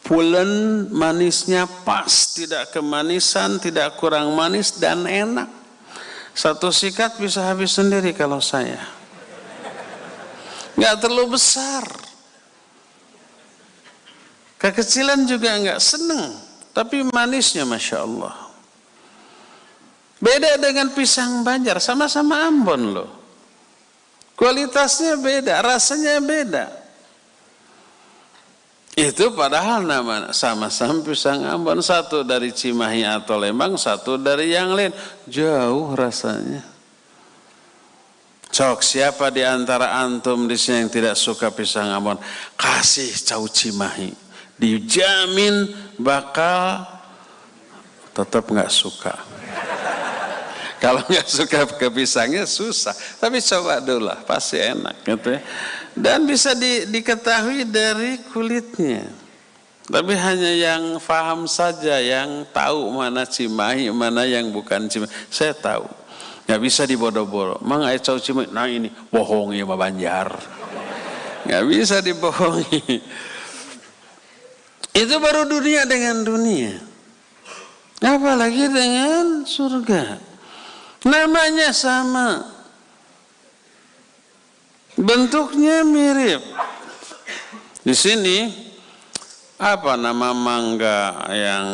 pulen, manisnya pas, tidak kemanisan, tidak kurang manis dan enak. Satu sikat bisa habis sendiri kalau saya. Nggak terlalu besar. Kekecilan juga nggak seneng, tapi manisnya Masya Allah. Beda dengan pisang Banjar, sama-sama Ambon loh. Kualitasnya beda, rasanya beda. Itu padahal nama sama-sama pisang Ambon, satu dari Cimahi atau Lembang, satu dari yang lain. Jauh rasanya. Cok, siapa di antara antum di sini yang tidak suka pisang Ambon? Kasih cau Cimahi. Dijamin bakal tetap nggak suka. Kalau nggak suka ke pisangnya susah. Tapi coba dulu lah, pasti enak gitu ya. Dan bisa diketahui dari kulitnya. Tapi hanya yang paham saja, yang tahu mana Cimahi, mana yang bukan Cimahi. Saya tahu. Nggak bisa dibodoh-bodoh. Mang ayat cau Cimahi, nah ini bohongi sama Banjar. Nggak bisa dibohongi. Itu baru dunia dengan dunia. Apalagi dengan surga. Namanya sama. Bentuknya mirip. Di sini apa nama mangga yang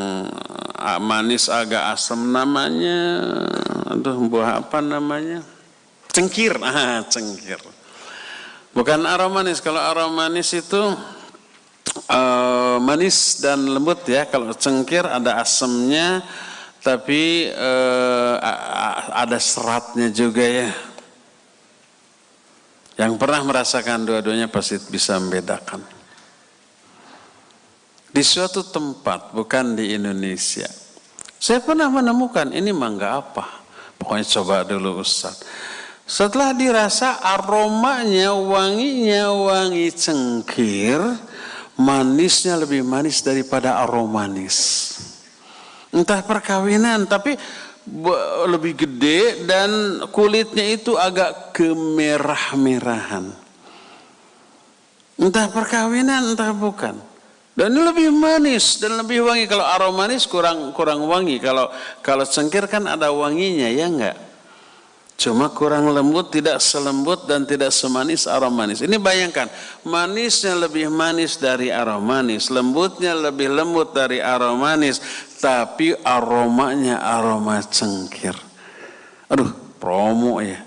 manis agak asam namanya? Aduh, buah apa namanya? Cengkir. Cengkir. Bukan aroma manis. Kalau aroma manis itu manis dan lembut ya. Kalau cengkir ada asamnya, tapi ada seratnya juga ya. Yang pernah merasakan dua-duanya pasti bisa membedakan. Di suatu tempat, bukan di Indonesia, saya pernah menemukan ini mangga apa. Pokoknya coba dulu Ustaz. Setelah dirasa aromanya, wanginya wangi cengkir, manisnya lebih manis daripada aroma manis. Entah perkawinan, tapi lebih gede dan kulitnya itu agak kemerah-merahan. Entah perkawinan, entah bukan. Dan ini lebih manis dan lebih wangi. Kalau aroma manis kurang wangi. Kalau cengkir kan ada wanginya, ya enggak? Cuma kurang lembut, tidak selembut dan tidak semanis aroma manis. Ini bayangkan, manisnya lebih manis dari aroma manis, lembutnya lebih lembut dari aroma manis, tapi aromanya aroma cengkir. Aduh, promo ya.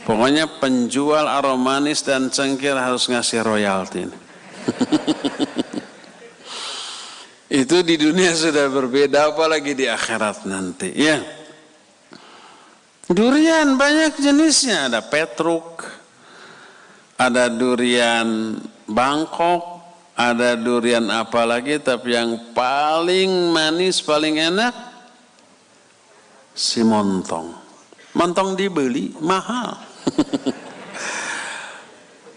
Pokoknya penjual aroma manis dan cengkir harus ngasih royalti. Itu di dunia sudah berbeda, apalagi di akhirat nanti. Ya, durian banyak jenisnya. Ada petruk, ada durian Bangkok, ada durian apa lagi. Tapi yang paling manis, paling enak, si montong. Montong dibeli mahal.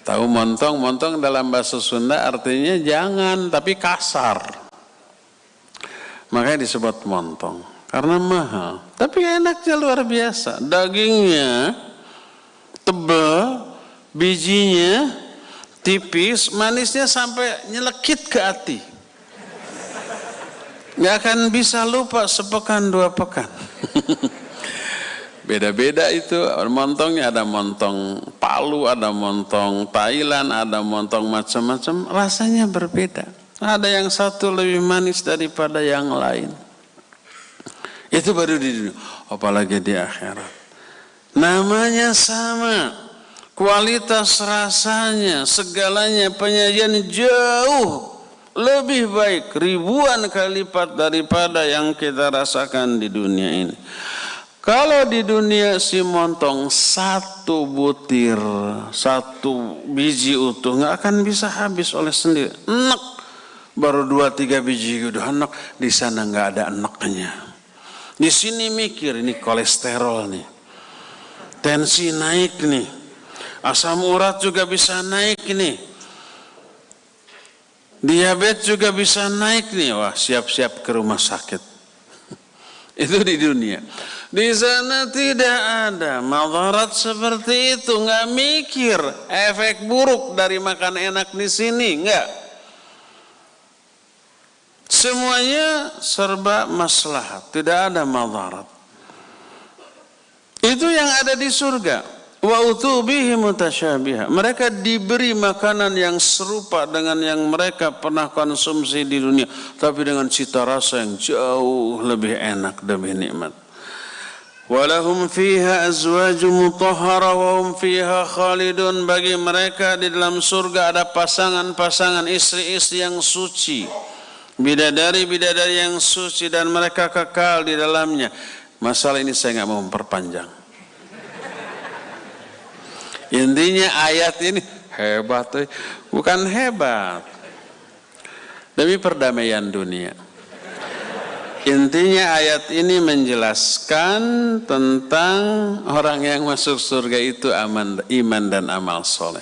Tahu montong? Montong dalam bahasa Sunda artinya jangan, tapi kasar. Makanya disebut montong, karena mahal. Tapi enaknya luar biasa. Dagingnya tebal, bijinya tipis, manisnya sampai nyelekit ke hati. Nggak akan bisa lupa sepekan dua pekan. Beda-beda itu montongnya, ada montong Palu, ada montong Thailand, ada montong macam-macam, rasanya berbeda. Ada yang satu lebih manis daripada yang lain. Itu baru di dunia, apalagi di akhirat. Namanya sama, kualitas rasanya, segalanya, penyajian jauh lebih baik, ribuan kali lipat daripada yang kita rasakan di dunia ini. Kalau di dunia si montong satu butir, satu biji utuh nggak akan bisa habis oleh sendiri. Enak. Baru 2-3 biji udah enak, di sana nggak ada enaknya. Di sini mikir ini kolesterol nih, tensi naik nih, asam urat juga bisa naik nih, diabetes juga bisa naik nih. Wah, siap-siap ke rumah sakit. Itu di dunia. Di sana tidak ada madarat seperti itu, nggak mikir efek buruk dari makan enak di sini, nggak. Semuanya serba maslahat, tidak ada madarat. Itu yang ada di surga. Wa utubihi mutasyabiha. Mereka diberi makanan yang serupa dengan yang mereka pernah konsumsi di dunia, tapi dengan cita rasa yang jauh lebih enak, lebih nikmat. Walahum fiha azwaju mutahhara wa hum fiha khalidun. Bagi mereka di dalam surga ada pasangan-pasangan istri-istri yang suci, bidadari-bidadari yang suci, dan mereka kekal di dalamnya. Masalah ini saya nggak mau memperpanjang. Intinya ayat ini hebat, bukan hebat demi perdamaian dunia. Intinya ayat ini menjelaskan tentang orang yang masuk surga itu iman dan amal soleh.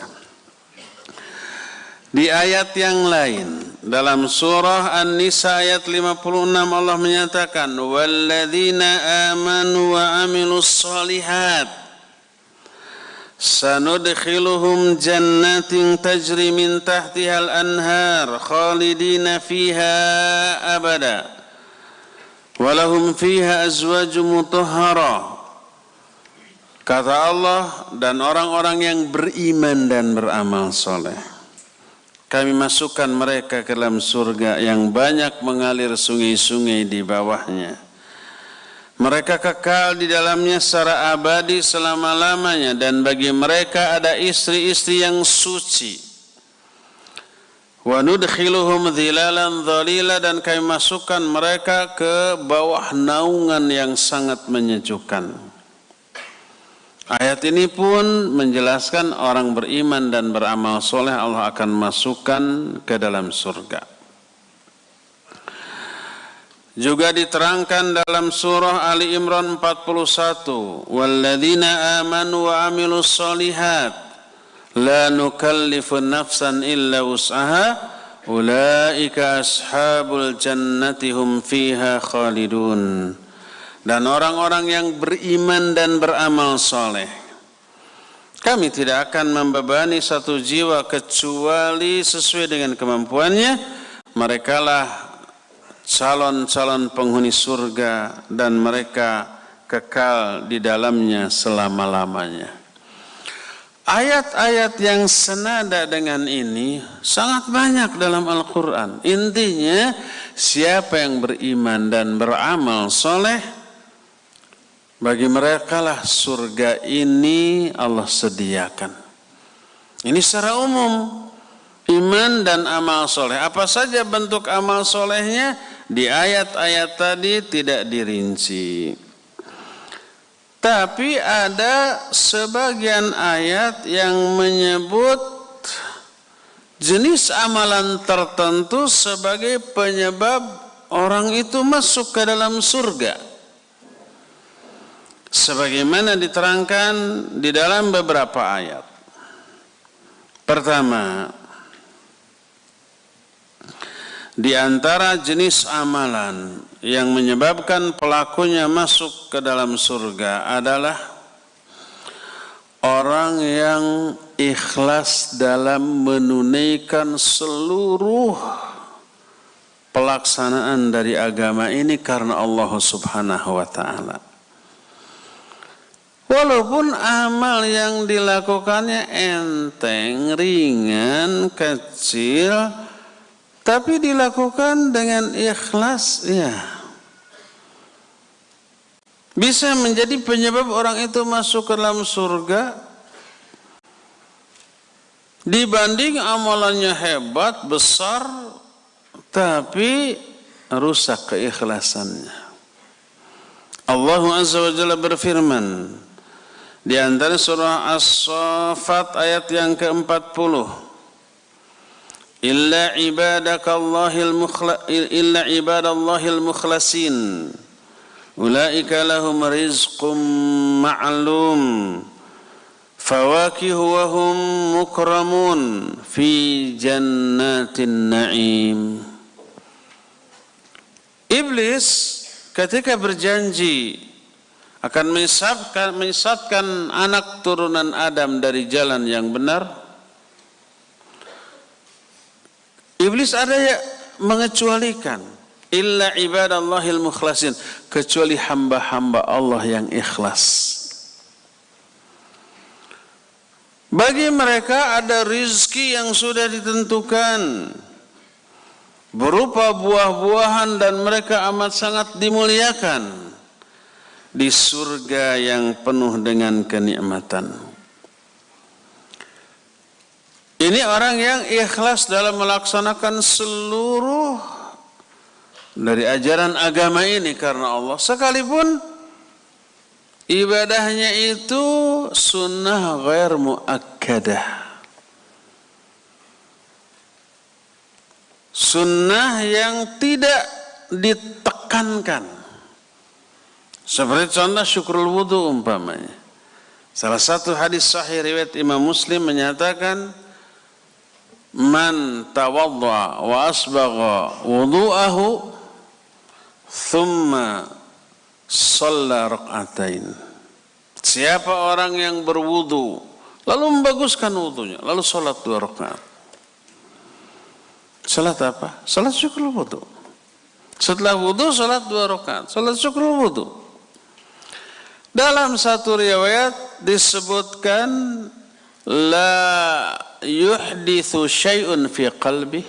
Di ayat yang lain, dalam surah An-Nisa ayat 56 Allah menyatakan, walladzina amanu wa amilus solihat sanudkhiluhum jannatin tajri min tahtihal anhar khalidina fiha abada walahum fiha azwaju mutahhara. Kata Allah, dan orang-orang yang beriman dan beramal soleh, kami masukkan mereka ke dalam surga yang banyak mengalir sungai-sungai di bawahnya. Mereka kekal di dalamnya secara abadi selama-lamanya, dan bagi mereka ada istri-istri yang suci. Wa nudkhiluhum dhilalan dhalila, dan kami masukkan mereka ke bawah naungan yang sangat menyejukkan. Ayat ini pun menjelaskan orang beriman dan beramal soleh Allah akan masukkan ke dalam surga. Juga diterangkan dalam surah Ali Imran 41, walladzina amanu wa amilus solihat la nukallifu nafsan illa wus'aha ulaika ashabul jannati hum fiha khalidun. Dan orang-orang yang beriman dan beramal soleh, kami tidak akan membebani satu jiwa kecuali sesuai dengan kemampuannya. merekalah calon-calon penghuni surga dan mereka kekal di dalamnya selama-lamanya. Ayat-ayat yang senada dengan ini sangat banyak dalam Al-Quran. Intinya, siapa yang beriman dan beramal soleh, bagi mereka lah surga ini Allah sediakan. Ini secara umum, iman dan amal soleh. Apa saja bentuk amal solehnya, di ayat-ayat tadi tidak dirinci. Tapi ada sebagian ayat yang menyebut jenis amalan tertentu sebagai penyebab orang itu masuk ke dalam surga. Sebagaimana diterangkan di dalam beberapa ayat. Pertama, di antara jenis amalan yang menyebabkan pelakunya masuk ke dalam surga adalah orang yang ikhlas dalam menunaikan seluruh pelaksanaan dari agama ini karena Allah Subhanahu wa ta'ala. Walaupun amal yang dilakukannya enteng, ringan, kecil, tapi dilakukan dengan ikhlas, ya, bisa menjadi penyebab orang itu masuk ke dalam surga dibanding amalannya hebat, besar, tapi rusak keikhlasannya. Allah Azza wa Jalla berfirman di antara surah As-Saffat ayat yang ke-40, illa ibadallahil mukhlasin ulaika lahum rizqum ma'lum fawakihu wa hum mukramun fi jannatin na'im. Iblis ketika berjanji akan menyesatkan anak turunan Adam dari jalan yang benar, Iblis ada yang mengecualikan illa ibadallahil mukhlasin, kecuali hamba-hamba Allah yang ikhlas. Bagi mereka ada rizki yang sudah ditentukan berupa buah-buahan dan mereka amat sangat dimuliakan di surga yang penuh dengan kenikmatan. Ini orang yang ikhlas dalam melaksanakan seluruh dari ajaran agama ini karena Allah. Sekalipun ibadahnya itu sunnah ghair muakkadah. Sunnah yang tidak ditekankan. Seperti contoh syukrul wudu umpamanya. Salah satu hadis sahih riwayat Imam Muslim menyatakan, man tawadda wa asbagha wudu'ahu thumma shalla rak'atain. Siapa orang yang berwudu lalu membaguskan wudunya lalu salat 2 rakaat. Salat apa? Salat syukrul wudu. Setelah wudu salat 2 rakaat, salat syukrul wudu. Dalam satu riwayat disebutkan la yuhdithu syai'un fi qalbih.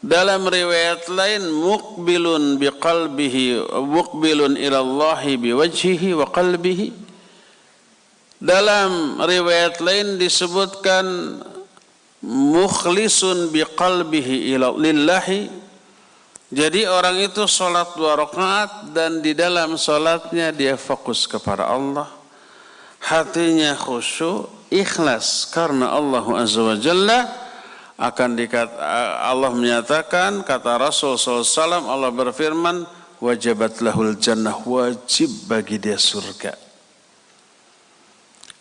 Dalam riwayat lain muqbilun biqalbihi muqbilun ila Allah biwajhihi wa qalbihi. Dalam riwayat lain disebutkan mukhlisun biqalbihi ila lillahi. Jadi orang itu salat 2 rakaat dan di dalam salatnya dia fokus kepada Allah. Hatinya khusyuk, ikhlas karena Allah Azza wa Jalla. Allah menyatakan, kata Rasul SAW, Allah berfirman, wajabat lahul jannah, wajib bagi dia surga.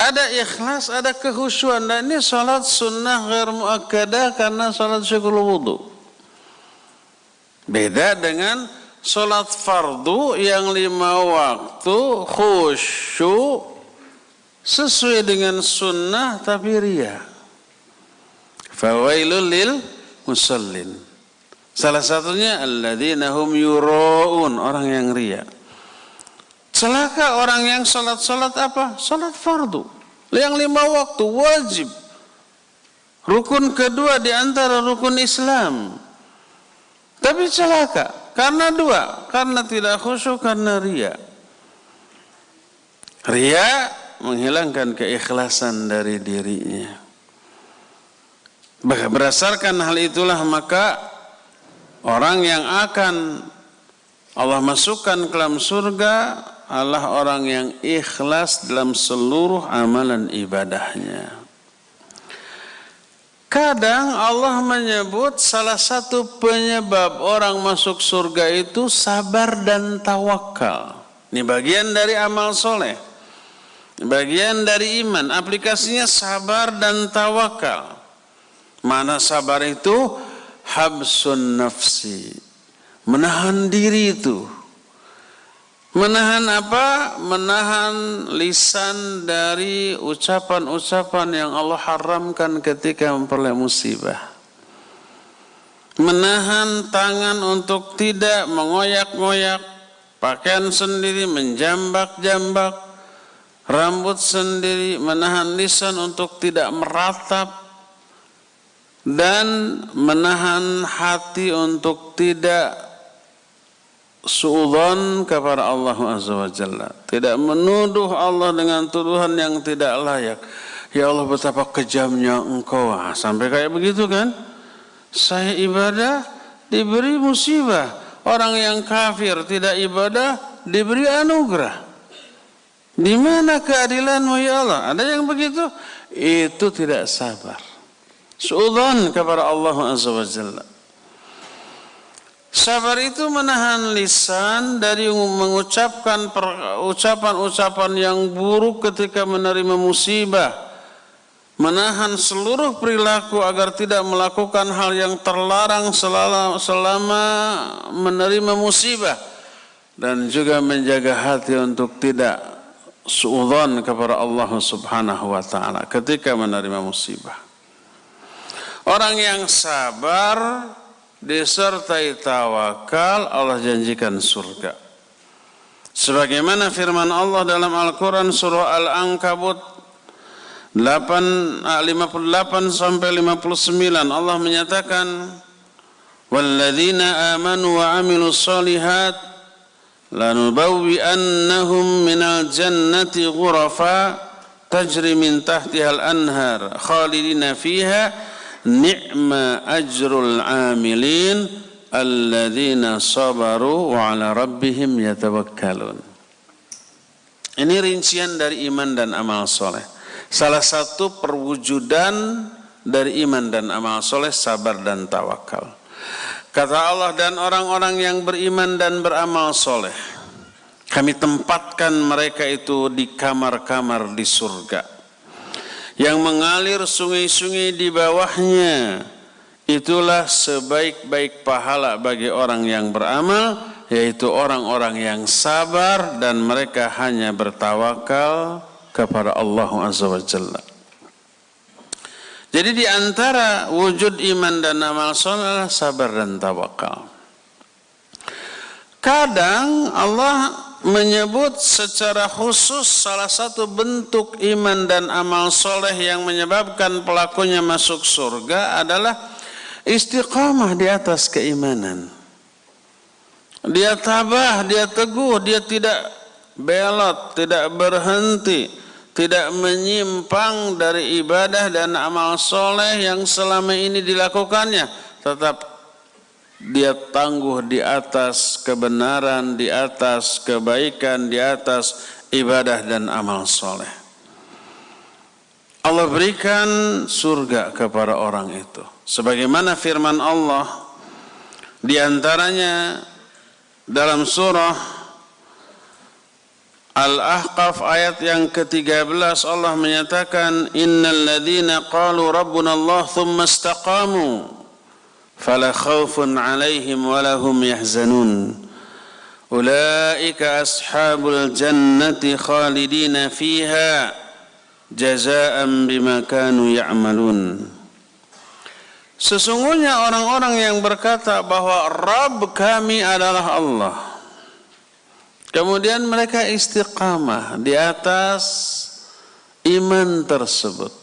Ada ikhlas, ada kekhusyuan. Dan ini salat sunnah ghair muakkadah karena salat syukur wudu. Beda dengan salat fardu yang 5 waktu khusyuk sesuai dengan sunnah tapi riya. Fawailul lil musallin. Salah satunya alladzina hum yura'un, orang yang riya. Celaka orang yang salat apa? Salat fardu. Yang 5 waktu wajib. Rukun kedua di antara rukun Islam. Tapi celaka karena 2, karena tidak khusyuk, karena riya. Riya menghilangkan keikhlasan dari dirinya. Berdasarkan hal itulah maka orang yang akan Allah masukkan ke dalam surga adalah orang yang ikhlas dalam seluruh amalan ibadahnya. Kadang Allah menyebut salah satu penyebab orang masuk surga itu sabar dan tawakal. Ini bagian dari amal soleh, bagian dari iman. Aplikasinya sabar dan tawakal. Mana sabar itu? Habsun nafsi, menahan diri itu. Menahan apa? Menahan lisan dari ucapan-ucapan yang Allah haramkan ketika memperoleh musibah. Menahan tangan untuk tidak mengoyak-ngoyak pakaian sendiri, menjambak-jambak rambut sendiri. Menahan lisan untuk tidak meratap. Dan menahan hati untuk tidak suudzon kepada Allah Azza wa Jalla, tidak menuduh Allah dengan tuduhan yang tidak layak. Ya Allah, betapa kejamnya engkau, sampai kayak begitu kan? Saya ibadah diberi musibah, orang yang kafir tidak ibadah diberi anugerah. Di mana keadilanmu ya Allah? Ada yang begitu? Itu tidak sabar, suudzon kepada Allah Azza wa Jalla. Sabar itu menahan lisan dari mengucapkan ucapan-ucapan yang buruk ketika menerima musibah. Menahan seluruh perilaku agar tidak melakukan hal yang terlarang selama menerima musibah. Dan juga menjaga hati untuk tidak suudzon kepada Allah Subhanahu wa ta'ala ketika menerima musibah. Orang yang sabar disertai tawakal, Allah janjikan surga. Sebagaimana firman Allah dalam Al-Quran surah Al-Ankabut 58 sampai 59, Allah menyatakan, "Walladzina amanu wa amilus solihat lanubawwi'annahum minal jannati ghurafa tajri min tahtihal anhar khalidina fiha ni'ma ajrul amilin alladzina sabaru wa ala rabbihim yatawakkalun." Ini rincian dari iman dan amal soleh. Salah satu perwujudan dari iman dan amal soleh, sabar dan tawakal. Kata Allah, dan orang-orang yang beriman dan beramal soleh, kami tempatkan mereka itu di kamar-kamar di surga yang mengalir sungai-sungai di bawahnya. Itulah sebaik-baik pahala bagi orang yang beramal, yaitu orang-orang yang sabar dan mereka hanya bertawakal kepada Allah Azza wa Jalla. Jadi di antara wujud iman dan amal soleh sabar dan tawakal. Kadang Allah menyebut secara khusus salah satu bentuk iman dan amal soleh yang menyebabkan pelakunya masuk surga adalah istiqamah di atas keimanan. Dia tabah, dia teguh, dia tidak belot, tidak berhenti, tidak menyimpang dari ibadah dan amal soleh yang selama ini dilakukannya. Tetap dia tangguh di atas kebenaran, di atas kebaikan, di atas ibadah dan amal soleh. Allah berikan surga kepada orang itu. Sebagaimana firman Allah di antaranya dalam surah Al-Ahqaf ayat yang ke-13, Allah menyatakan, "Innal ladzina qalu rabbuna Allah tsumma istaqamu fala khaufun 'alaihim wa lahum yahzanun. Ulaika ashabul jannati khalidina fiha jazaa'an bima kanu ya'malun." Sesungguhnya orang-orang yang berkata bahwa Rabb kami adalah Allah, kemudian mereka istiqamah di atas iman tersebut.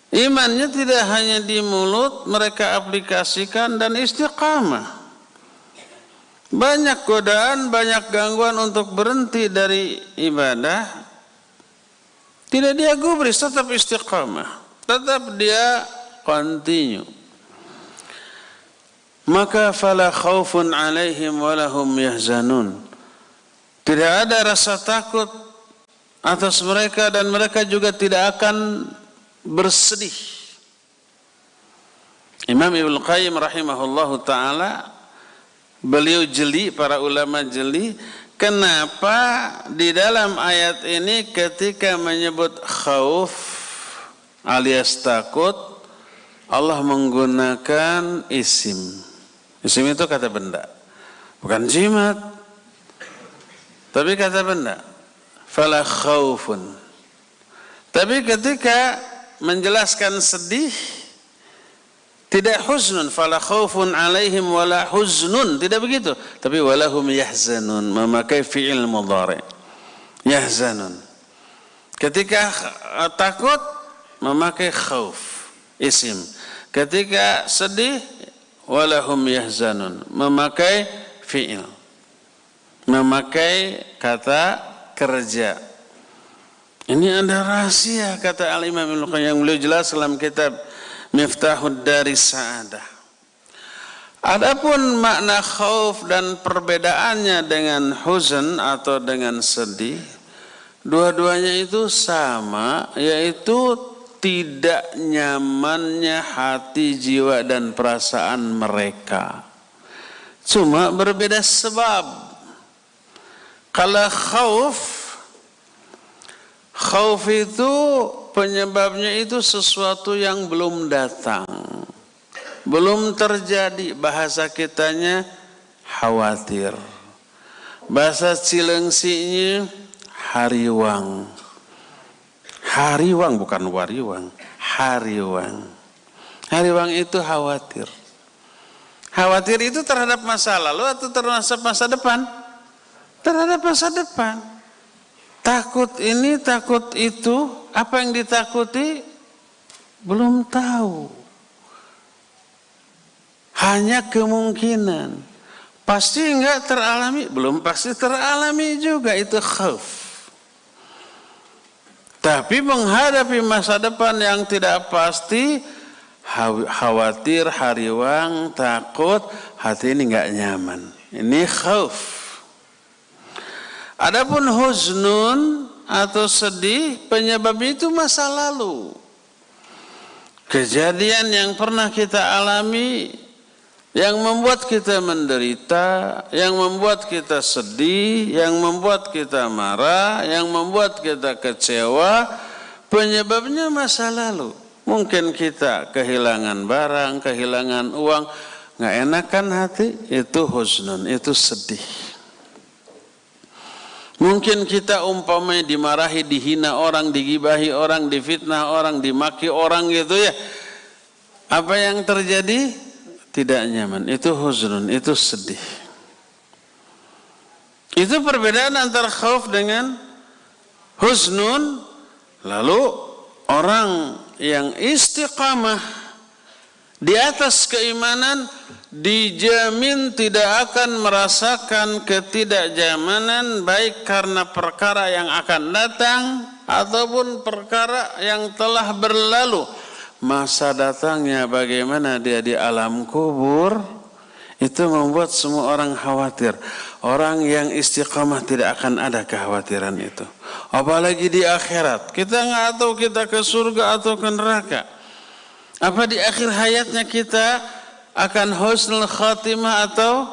Imannya tidak hanya di mulut, mereka aplikasikan dan istiqamah. Banyak godaan, banyak gangguan untuk berhenti dari ibadah, tidak dia gubris, tetap istiqamah, tetap dia continue. Maka fala khaufun alaihim walahum yahzanun. Tidak ada rasa takut atas mereka dan mereka juga tidak akan bersedih. Imam Ibnu Qayyim rahimahullahu taala, beliau jeli, para ulama jeli, kenapa di dalam ayat ini ketika menyebut khauf alias takut, Allah menggunakan isim. Isim itu kata benda, bukan jimat, tapi kata benda. Fala khaufun. Tapi ketika menjelaskan sedih, tidak husnun, fala khaufun alaihim wala huznun, tidak begitu, tapi walahum yahzanun, memakai fi'il mudhari. Yahzanun. Ketika takut memakai khauf, isim. Ketika sedih walahum yahzanun, memakai fi'il, memakai kata kerja. Ini ada rahasia, kata Al-Imam Ibnu Qayyim yang beliau jelas dalam kitab Miftahud Daris Sa'adah. Adapun makna khauf dan perbedaannya dengan huzn atau dengan sedih, dua-duanya itu sama, yaitu tidak nyamannya hati, jiwa dan perasaan mereka. Cuma berbeda sebab. Kalau khauf itu penyebabnya itu sesuatu yang belum datang, belum terjadi. Bahasa kitanya khawatir. Bahasa Cilengsinya hariwang. Hariwang bukan wariwang, hariwang. Hariwang itu khawatir. Khawatir itu terhadap masa lalu atau terhadap masa depan? Terhadap masa depan. Takut ini, takut itu, apa yang ditakuti belum tahu. Hanya kemungkinan. Pasti enggak teralami, belum pasti teralami juga, itu khauf. Tapi menghadapi masa depan yang tidak pasti, khawatir, hariwang, takut, hati ini enggak nyaman. Ini khauf. Adapun huznun atau sedih, penyebab itu masa lalu. Kejadian yang pernah kita alami, yang membuat kita menderita, yang membuat kita sedih, yang membuat kita marah, yang membuat kita kecewa, penyebabnya masa lalu. Mungkin kita kehilangan barang, kehilangan uang, nggak enakan hati, itu huznun, itu sedih. Mungkin kita umpamanya dimarahi, dihina orang, digibahi orang, difitnah orang, dimaki orang gitu ya. Apa yang terjadi? Tidak nyaman, itu huznun, itu sedih. Itu perbedaan antara khauf dengan huznun. Lalu orang yang istiqamah di atas keimanan dijamin tidak akan merasakan ketidaknyamanan, baik karena perkara yang akan datang ataupun perkara yang telah berlalu. Masa datangnya bagaimana dia di alam kubur, itu membuat semua orang khawatir. Orang yang istiqamah tidak akan ada kekhawatiran itu. Apalagi di akhirat, kita nggak tahu kita ke surga atau ke neraka. Apa di akhir hayatnya kita akan husnul khatimah atau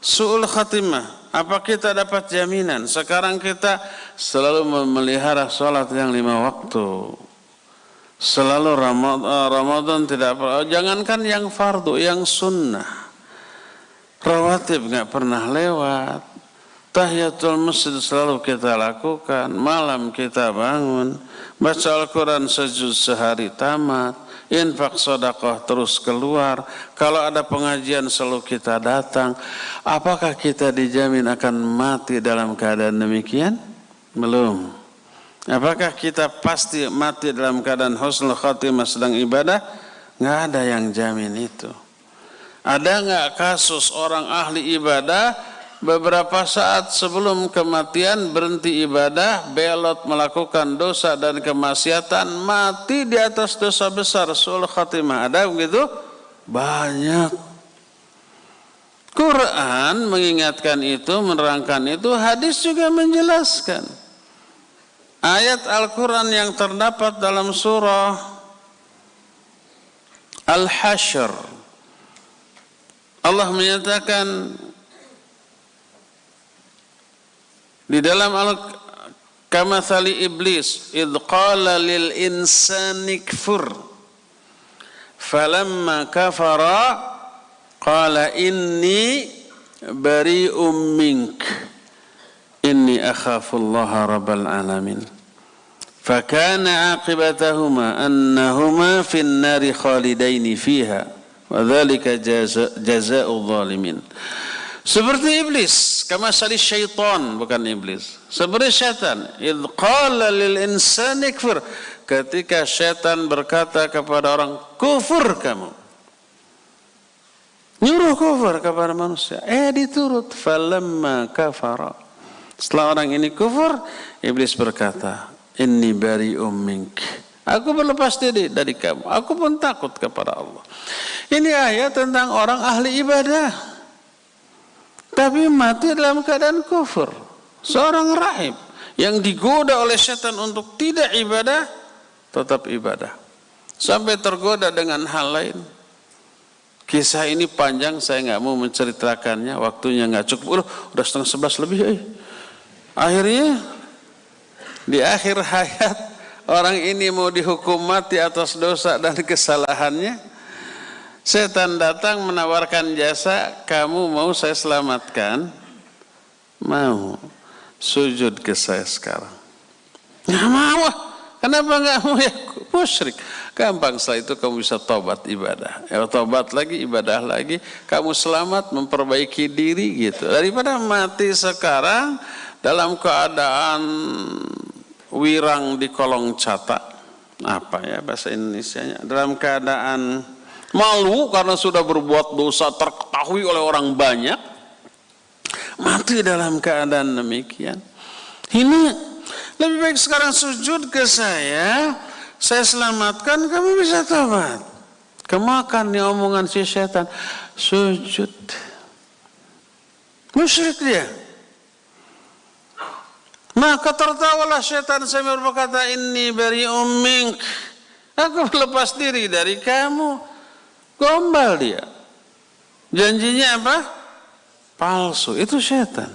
su'ul khatimah? Apa kita dapat jaminan? Sekarang kita selalu memelihara sholat yang 5 waktu. Selalu Ramadan tidak pernah, jangankan yang fardu, yang sunnah. Rawatib nggak pernah lewat. Tahiyatul masjid selalu kita lakukan. Malam kita bangun, baca Al-Quran sejuz sehari tamat. infak sedekah terus keluar, kalau ada pengajian selalu kita datang. Apakah kita dijamin akan mati dalam keadaan demikian? Belum. Apakah kita pasti mati dalam keadaan husnul khatimah sedang ibadah? Nggak ada yang jamin itu. Ada nggak kasus orang ahli ibadah beberapa saat sebelum kematian berhenti ibadah, belot melakukan dosa dan kemaksiatan, mati di atas dosa besar, su'ul khatimah? Ada begitu? Banyak. Quran mengingatkan itu, menerangkan itu, hadis juga menjelaskan. Ayat Al-Quran yang terdapat dalam surah Al-Hasyr, Allah menyatakan di dalam kamathali iblis idh qala lil insani kfur falamma kafara qala inni bari'um mink inni akhafullaha rabbal alamin fakana aqibatahuma annahuma fin nari khalidaini fiha wa dzalika jazaa'ul zalimin. Seperti iblis, kama sali syaitan, bukan iblis. Seperti syaitan, idh qala lil insani kfur, ketika syaitan berkata kepada orang, kufur kamu. Nyuruh kufur kepada manusia, diturut. Falamma kafara, setelah orang ini kufur, iblis berkata, inni bari'um mink, aku berlepas diri dari kamu, aku pun takut kepada Allah. Ini ayat tentang orang ahli ibadah tapi mati dalam keadaan kufur. Seorang rahib yang digoda oleh setan untuk tidak ibadah, tetap ibadah. Sampai tergoda dengan hal lain. Kisah ini panjang, saya nggak mau menceritakannya, waktunya nggak cukup. Udah 10:30 lebih. Akhirnya di akhir hayat orang ini mau dihukum mati atas dosa dan kesalahannya. Setan datang menawarkan jasa, kamu mau saya selamatkan? Mau. Sujud ke saya sekarang. Nggak mau. Kenapa nggak mau? Ya musyrik. Gampang, setelah itu kamu bisa tobat ibadah. Ya tobat lagi, ibadah lagi. Kamu selamat, memperbaiki diri gitu. Daripada mati sekarang dalam keadaan wirang di kolong catak. Apa ya bahasa Indonesianya? Dalam keadaan malu karena sudah berbuat dosa terketahui oleh orang banyak, mati dalam keadaan demikian. Ini lebih baik sekarang sujud ke saya selamatkan, kamu bisa tobat. Kemakan nih omongan si setan, sujud. Musyrik dia. Maka tertawalah setan sambil berkata, inni bari'um mink, aku lepas diri dari kamu. Gombal dia. Janjinya apa? Palsu. Itu setan.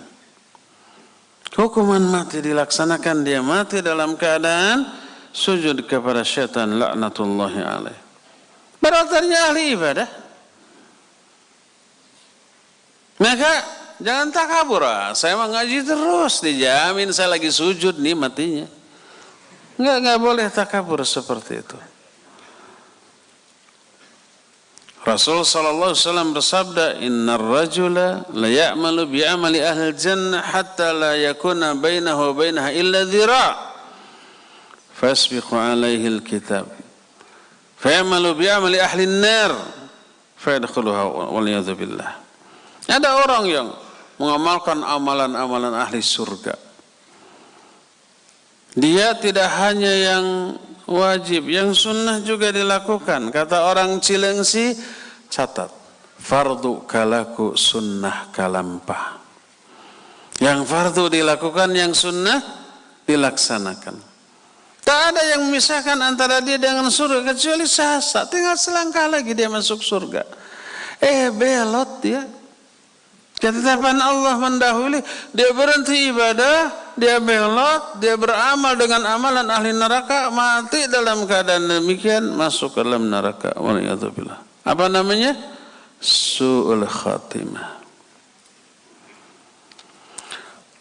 Hukuman mati dilaksanakan, dia mati dalam keadaan sujud kepada setan, laknatullahi alaih. Berarti ahli ibadah. Maka jangan takabur. Saya mau ngaji terus, dijamin saya lagi sujud nih matinya. Enggak boleh takabur seperti itu. Rasul sallallahu alaihi wasallam bersabda, innar rajula la ya'malu bi amali ahli jannah hatta la yakuna bainahu wa bainaha illa dhira' fasbiqu alaihi alkitab fayamalu bi amali ahli an-nar fayadkhuluha wal yadhu billah. Ada orang yang mengamalkan amalan-amalan ahli surga. Dia tidak hanya yang wajib, yang sunnah juga dilakukan. Kata orang Cilengsi, catat, fardu kalaku sunnah kalampah. Yang fardu dilakukan, yang sunnah dilaksanakan. Tak ada yang memisahkan antara dia dengan surga kecuali sasa. Tinggal selangkah lagi dia masuk surga. Belot dia. Ketetapan Allah mendahului, dia berhenti ibadah, dia belot, dia beramal dengan amalan ahli neraka, mati dalam keadaan demikian, masuk ke dalam neraka. Waliyadzubillah. Apa namanya? Su'ul khatimah.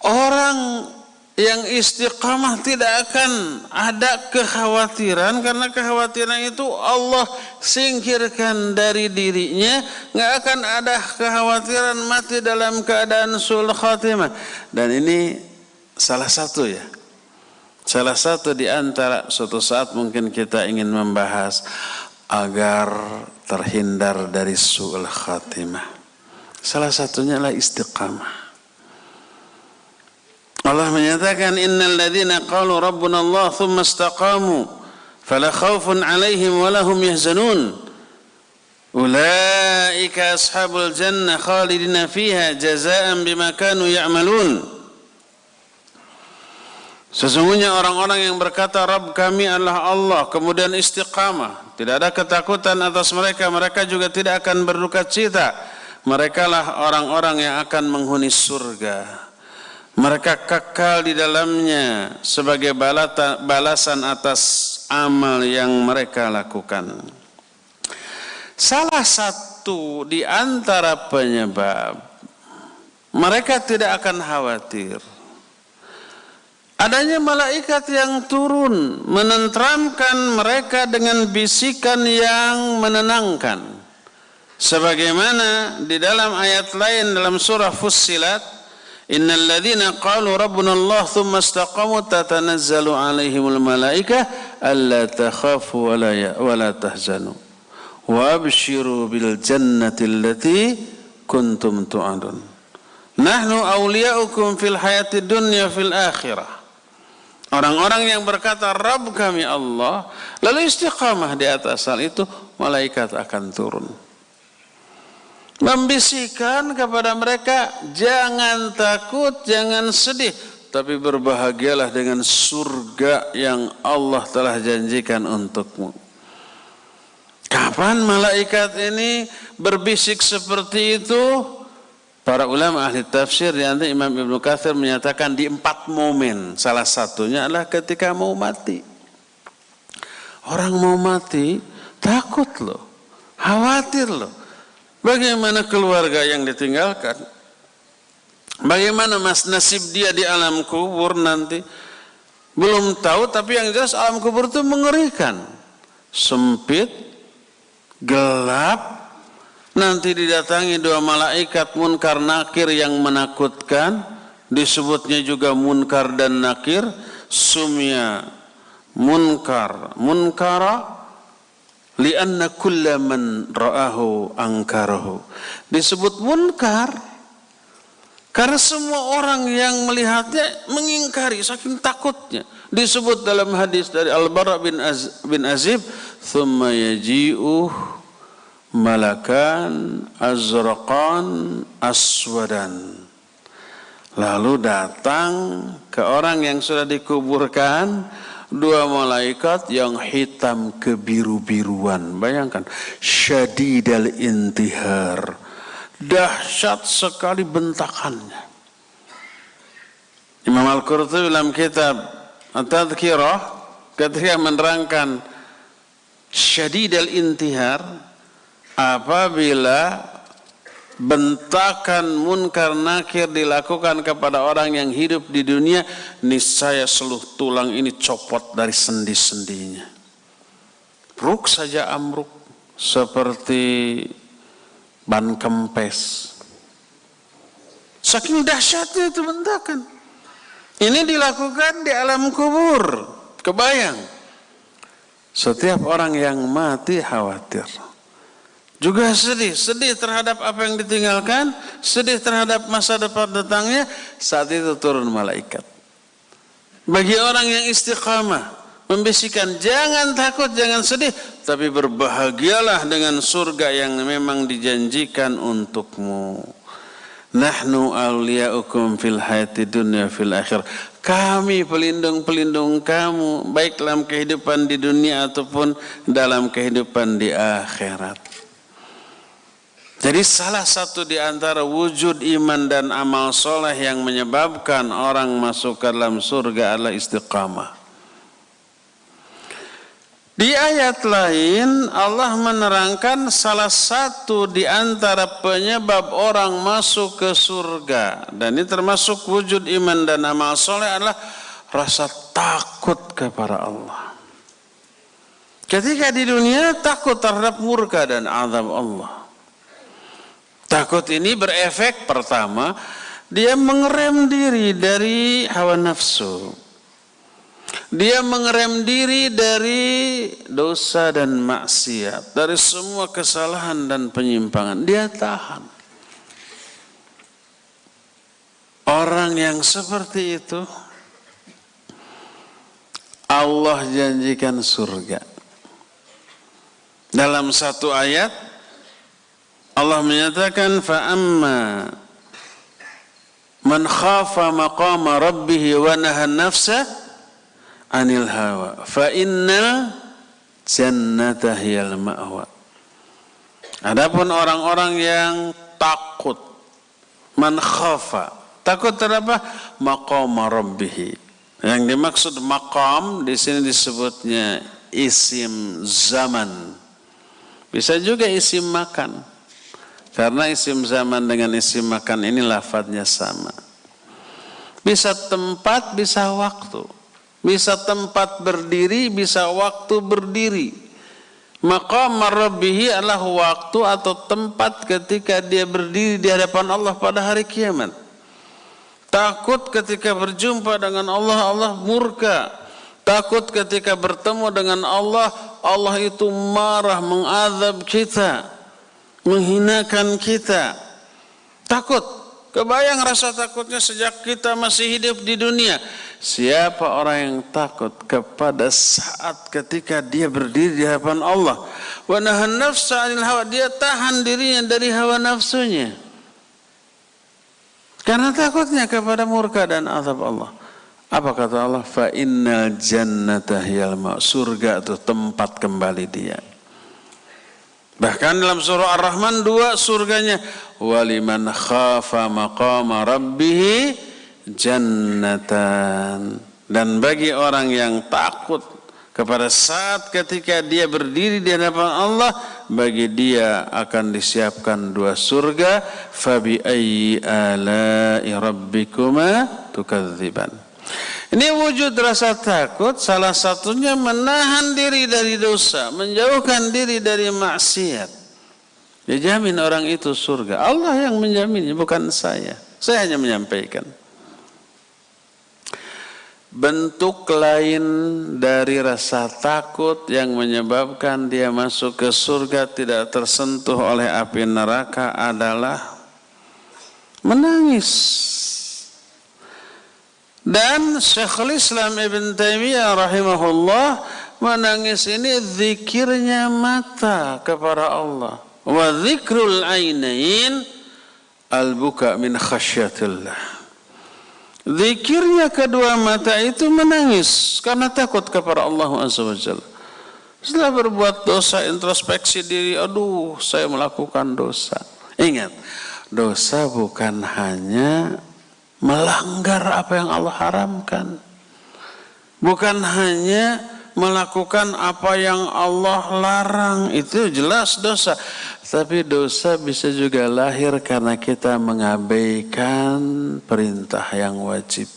Orang yang istiqamah tidak akan ada kekhawatiran, karena kekhawatiran itu Allah singkirkan dari dirinya. Nggak akan ada kekhawatiran mati dalam keadaan su'ul khatimah. Dan ini salah satu di antara suatu saat mungkin kita ingin membahas agar terhindar dari su'ul khatimah. Salah satunya adalah istiqamah. Allah menyatakan innal ladzina qalu rabbuna Allah tsumma istaqamu fala khaufun 'alaihim wa lahum yahzanun ulaika ashabul jannah khalidina fiha jazaa'an bima kanu ya'malun. Sesungguhnya orang-orang yang berkata Rabb kami adalah Allah kemudian istiqamah, tidak ada ketakutan atas mereka, mereka juga tidak akan berduka cita, merekalah orang-orang yang akan menghuni surga. Mereka kekal di dalamnya sebagai balasan atas amal yang mereka lakukan. Salah satu di antara penyebab mereka tidak akan khawatir adanya malaikat yang turun menenteramkan mereka dengan bisikan yang menenangkan. Sebagaimana di dalam ayat lain dalam surah Fussilat, innal ladzina qalu rabbuna Allah tsumma istaqamu tatanazzalu 'alaihimul malaikah alla takhafu wa la tahzanu wa abshiru bil jannati allati kuntum tu'adun nahnu awliya'ukum fil hayatid dunya fil akhirah. Orang-orang yang berkata Rabb kami Allah lalu istiqamah di atas hal itu, malaikat akan turun membisikkan kepada mereka, jangan takut, jangan sedih, tapi berbahagialah dengan surga yang Allah telah janjikan untukmu. Kapan malaikat ini berbisik seperti itu? Para ulama ahli tafsir, di antara Imam Ibnu Katsir menyatakan di 4 momen. Salah satunya adalah ketika mau mati. Orang mau mati takut loh, khawatir loh. Bagaimana keluarga yang ditinggalkan? Bagaimana nasib dia di alam kubur nanti? Belum tahu, tapi yang jelas alam kubur itu mengerikan. Sempit, gelap, nanti didatangi 2 malaikat munkar nakir yang menakutkan. Disebutnya juga munkar dan nakir. Sumya munkara lianna kulla man ra'ahu angkarahu. Disebut munkar karena semua orang yang melihatnya mengingkari saking takutnya. Disebut dalam hadis dari Al-Bara bin Azib, thumma yaji'u malakan azraqan aswadan. Lalu datang ke orang yang sudah dikuburkan 2 malaikat yang hitam kebiru-biruan. Bayangkan, syadidal intihar, dahsyat sekali bentakannya. Imam Al-Qurtubi dalam kitab At-Tadhkirah ketika menerangkan syadidal intihar, apabila bentakan munkar nakir dilakukan kepada orang yang hidup di dunia, niscaya seluruh tulang ini copot dari sendi-sendinya. Ruk saja amruk seperti ban kempes. Saking dahsyatnya itu bentakan. Ini dilakukan di alam kubur. Kebayang. Setiap orang yang mati khawatir. Juga sedih terhadap apa yang ditinggalkan, sedih terhadap masa depan datangnya. Saat itu turun malaikat. Bagi orang yang istiqamah, membisikkan jangan takut, jangan sedih, tapi berbahagialah dengan surga yang memang dijanjikan untukmu. Nahnu awliya'ukum fil hayati dunya fil akhir. Kami pelindung-pelindung kamu, baik dalam kehidupan di dunia ataupun dalam kehidupan di akhirat. Jadi salah satu di antara wujud iman dan amal soleh yang menyebabkan orang masuk ke dalam surga adalah istiqamah. Di ayat lain Allah menerangkan salah satu di antara penyebab orang masuk ke surga, dan ini termasuk wujud iman dan amal soleh, adalah rasa takut kepada Allah. Ketika di dunia takut terhadap murka dan azab Allah. Takut ini berefek pertama, dia mengerem diri dari hawa nafsu. Dia mengerem diri dari dosa dan maksiat, dari semua kesalahan dan penyimpangan. Dia tahan. Orang yang seperti itu Allah janjikan surga. Dalam satu ayat Allah menyatakan, fa'amma man khafa maqama rabbih wa nahan nafsa anil hawa fa innal jannata hiyal ma'wa. Adapun orang-orang yang takut, man khafa, takut terhadap maqama rabbih. Yang dimaksud maqam di sini disebutnya isim zaman. Bisa juga isim makan. Karena isim zaman dengan isim makan ini lafadznya sama. Bisa tempat, bisa waktu. Bisa tempat berdiri, bisa waktu berdiri. Maqam rabbih adalah waktu atau tempat ketika dia berdiri di hadapan Allah pada hari kiamat. Takut ketika berjumpa dengan Allah, Allah murka. Takut ketika bertemu dengan Allah, Allah itu marah, mengazab kita, menghinakan kita. Takut. Kebayang rasa takutnya sejak kita masih hidup di dunia. Siapa orang yang takut kepada saat ketika dia berdiri di hadapan Allah? Wa nahan nafsa 'anil hawa, dia tahan dirinya dari hawa nafsunya. Karena takutnya kepada murka dan azab Allah. Apa kata Allah? Fa innal jannata hiyal ma', surga itu tempat kembali dia. Bahkan dalam surah Ar-Rahman 2 surganya, waliman khafa maqama rabbih jannatan. Dan bagi orang yang takut kepada saat ketika dia berdiri di hadapan Allah, bagi dia akan disiapkan 2 surga. Fabi ayyi ala'i rabbikuma tukadziban. Ini wujud rasa takut, salah satunya menahan diri dari dosa, menjauhkan diri dari maksiat. Dijamin orang itu surga. Allah yang menjaminnya, bukan saya. Saya hanya menyampaikan. Bentuk lain dari rasa takut yang menyebabkan dia masuk ke surga tidak tersentuh oleh api neraka adalah menangis. Dan Syekhul Islam Ibn Taimiyah rahimahullah, menangis ini zikirnya mata kepada Allah. Wa zikrul ainain al-buka min khasyatillah. Zikirnya kedua mata itu menangis karena takut kepada Allah Azza wa Jalla. Setelah berbuat dosa, introspeksi diri, aduh saya melakukan dosa. Ingat, dosa bukan hanya melanggar apa yang Allah haramkan. Bukan hanya melakukan apa yang Allah larang, itu jelas dosa. Tapi dosa bisa juga lahir karena kita mengabaikan perintah yang wajib.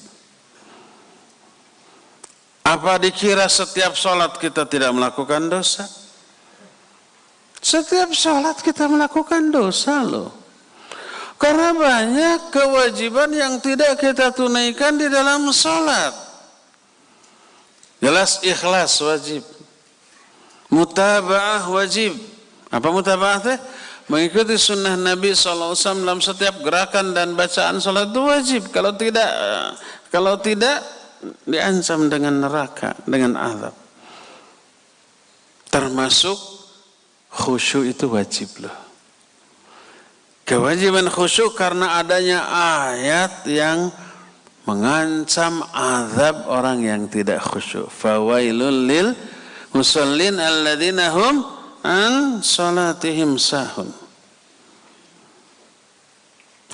Apa dikira setiap sholat kita tidak melakukan dosa? Setiap sholat kita melakukan dosa loh. Karena banyak kewajiban yang tidak kita tunaikan di dalam sholat. Jelas ikhlas wajib. Mutaba'ah wajib. Apa mutaba'ah teh? Mengikuti sunnah Nabi SAW dalam setiap gerakan dan bacaan sholat itu wajib. Kalau tidak diancam dengan neraka, dengan azab. Termasuk khusyuk itu wajib loh. Kewajiban khusyuk karena adanya ayat yang mengancam azab orang yang tidak khusyuk. Fawailul lil musallin alladzina hum an salatihim sahun.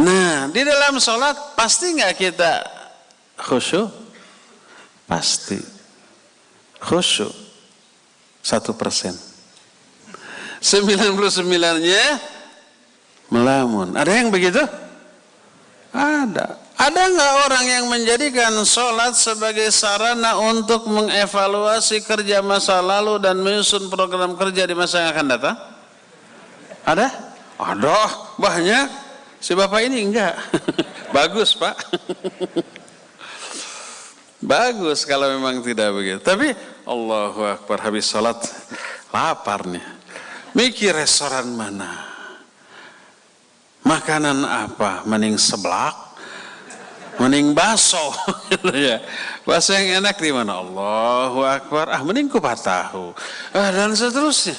Nah, di dalam salat pasti enggak kita khusyuk? Pasti khusyuk. 1%. 99-nya melamun. Ada yang begitu? Ada. Ada nggak orang yang menjadikan sholat sebagai sarana untuk mengevaluasi kerja masa lalu dan menyusun program kerja di masa yang akan datang? Ada? Ada, banyak. Si bapak ini enggak. Bagus, Pak. Bagus kalau memang tidak begitu. Tapi Allahu Akbar, habis sholat lapar nih. Mikir restoran mana? Makanan apa? Mending seblak, mending bakso. Ya. Bakso yang enak di mana? Allahu Akbar. Mending kupat tahu. Dan seterusnya.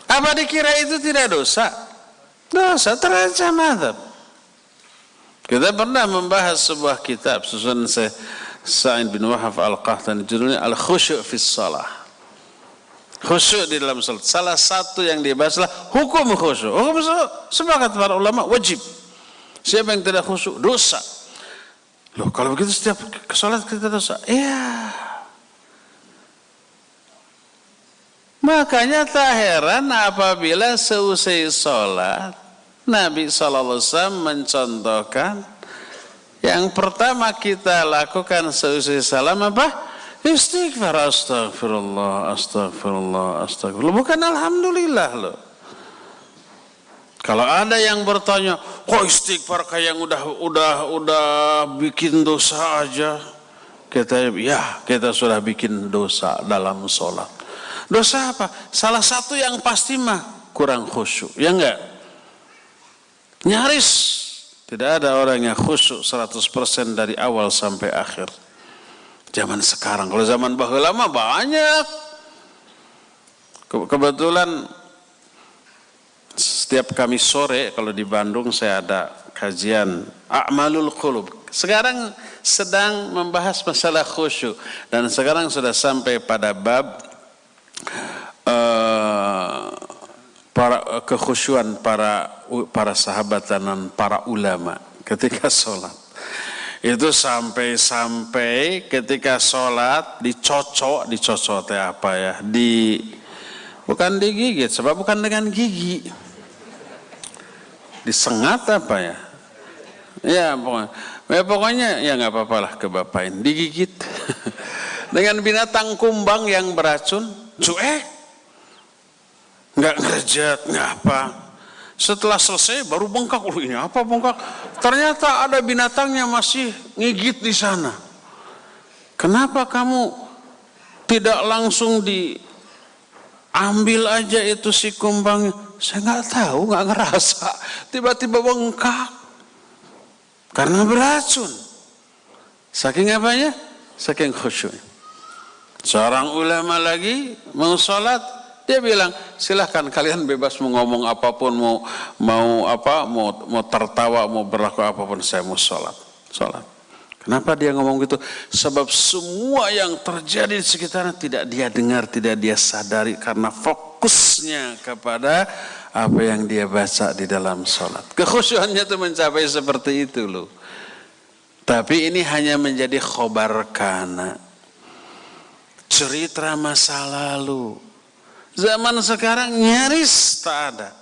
Apa dikira itu tidak dosa? Dosa, terancam azab. Kita pernah membahas sebuah kitab susunan Sa'id bin Wahab Al-Qahtani, judulnya Al-Khusyu' fis Shalah. Khusyuk di dalam salat. Salah satu yang dibahas adalah hukum khusyuk. Hukum khusyuk sepakat para ulama wajib. Siapa yang tidak khusyuk dosa. Loh, kalau begitu setiap salat kita dosa. Iya. Makanya tak heran apabila seusai salat Nabi SAW mencontohkan yang pertama kita lakukan seusai salam apa? Istighfar, astagfirullah, astagfirullah, astagfirullah. Bukan alhamdulillah loh. Kalau ada yang bertanya, kok istighfar kayak yang udah bikin dosa aja? Kita sudah bikin dosa dalam sholat. Dosa apa? Salah satu yang pasti mah kurang khusyuk, ya enggak? Nyaris tidak ada orang yang khusyuk 100% dari awal sampai akhir. Zaman sekarang, kalau zaman baheula mah banyak. Kebetulan setiap Kamis sore kalau di Bandung saya ada kajian A'malul Qulub. Sekarang sedang membahas masalah khusyuk dan sekarang sudah sampai pada bab kekhusyuan para sahabat dan para ulama ketika sholat. Itu sampai ketika sholat dicocok apa ya? Bukan digigit, sebab bukan dengan gigi. Disengat apa ya? Ya pokoknya ya nggak apa-apa lah kebapain. Digigit dengan binatang kumbang yang beracun, cuek. Nggak ngerejat, nggak apa. Setelah selesai baru bengkak. Ini apa bengkak? Ternyata ada binatangnya masih ngigit di sana. Kenapa kamu tidak langsung diambil aja itu si kumbangnya? Saya nggak tahu, nggak ngerasa. Tiba-tiba bengkak karena beracun. Saking apanya? Saking khusyuk. Seorang ulama lagi mau sholat, dia bilang, silahkan kalian bebas mau ngomong apapun, mau tertawa, mau berlaku apapun, saya mau sholat. Kenapa dia ngomong gitu? Sebab semua yang terjadi di sekitarnya tidak dia dengar, tidak dia sadari karena fokusnya kepada apa yang dia baca di dalam sholat. Kekhusyuannya itu mencapai seperti itu loh. Tapi ini hanya menjadi khobar kana, cerita masa lalu. Zaman sekarang nyaris tak ada.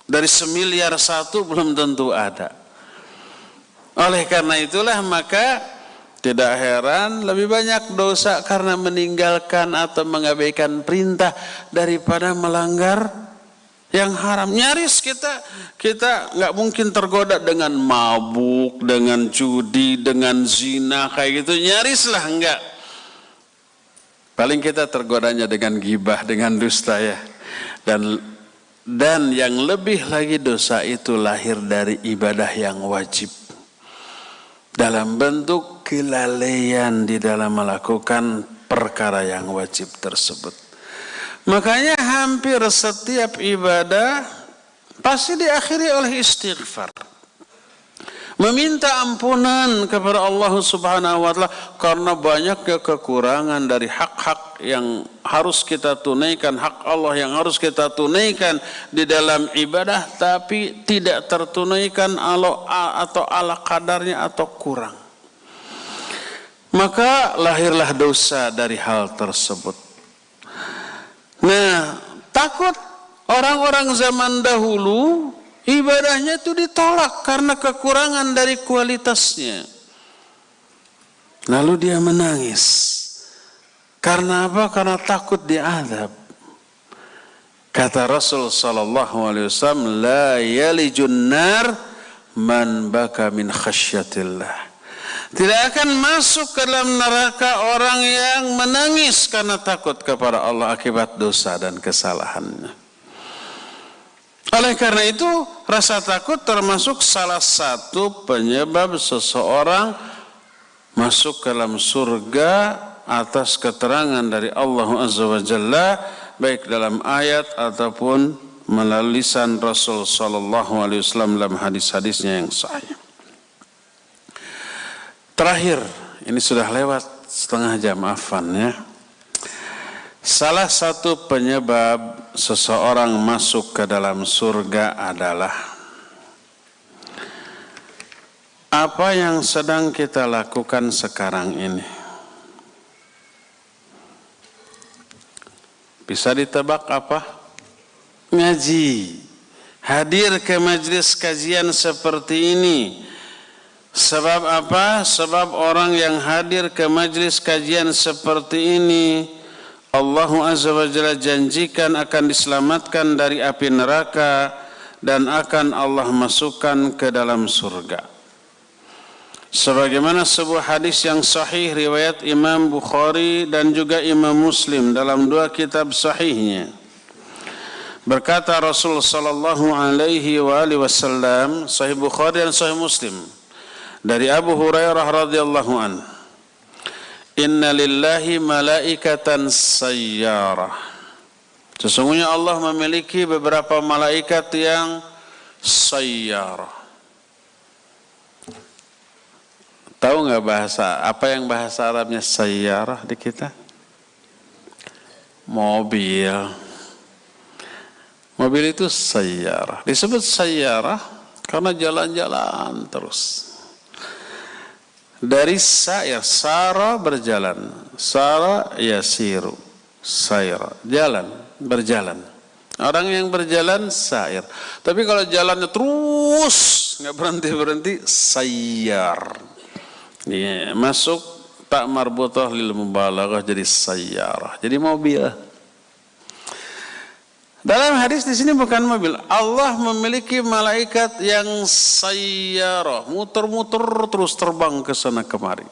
Dari 1 miliar belum tentu ada. Oleh karena itulah maka tidak heran lebih banyak dosa karena meninggalkan atau mengabaikan perintah daripada melanggar yang haram. Nyaris kita nggak mungkin tergoda dengan mabuk, dengan judi, dengan zina kayak gitu. Nyaris lah enggak. Paling kita tergodanya dengan gibah, dengan dusta ya. Dan yang lebih lagi dosa itu lahir dari ibadah yang wajib. Dalam bentuk kelalaian di dalam melakukan perkara yang wajib tersebut. Makanya hampir setiap ibadah pasti diakhiri oleh istighfar. Meminta ampunan kepada Allah Subhanahu wa Ta'ala karena banyaknya kekurangan dari hak-hak yang harus kita tunaikan, hak Allah yang harus kita tunaikan di dalam ibadah tapi tidak tertunaikan atau ala kadarnya atau kurang. Maka lahirlah dosa dari hal tersebut. Nah, takut orang-orang zaman dahulu ibadahnya itu ditolak karena kekurangan dari kualitasnya. Lalu dia menangis. Karena apa? Karena takut diazab. Kata Rasul sallallahu alaihi wasallam, la yalijun nar man baka min khasyatillah. Tidak akan masuk ke dalam neraka orang yang menangis karena takut kepada Allah akibat dosa dan kesalahannya. Oleh karena itu, rasa takut termasuk salah satu penyebab seseorang masuk ke dalam surga atas keterangan dari Allah Azza wa Jalla, baik dalam ayat ataupun melalui lisan Rasul sallallahu alaihi wasallam dalam hadis-hadisnya yang sahih. Terakhir, ini sudah lewat setengah jam, afan ya. Salah satu penyebab seseorang masuk ke dalam surga adalah apa yang sedang kita lakukan sekarang ini. Bisa ditebak apa? Ngaji. Hadir ke majelis kajian seperti ini. Sebab apa? Sebab orang yang hadir ke majelis kajian seperti ini, Allah Azza wa Jalla janjikan akan diselamatkan dari api neraka dan akan Allah masukkan ke dalam surga. Sebagaimana sebuah hadis yang sahih riwayat Imam Bukhari dan juga Imam Muslim dalam dua kitab sahihnya. Berkata Rasul sallallahu alaihi wasallam, Sahih Bukhari dan Sahih Muslim, dari Abu Hurairah radhiyallahu an, inna lillahi malaikatan sayyarah. Sesungguhnya Allah memiliki beberapa malaikat yang sayyarah. Tahu nggak bahasa apa yang bahasa Arabnya sayyarah di kita? Mobil. Mobil itu sayyarah. Disebut sayyarah karena jalan-jalan terus. Dari sair, sara berjalan, sara yasiru, saira, jalan, berjalan. Orang yang berjalan sair. Tapi kalau jalannya terus nggak berhenti-berhenti, sayyar. Ini masuk tak marbutah lil mubalaghah jadi sayyarah. Jadi mobil. Dalam hadis di sini bukan mobil. Allah memiliki malaikat yang sayyarah, muter-muter terus terbang ke sana kemari.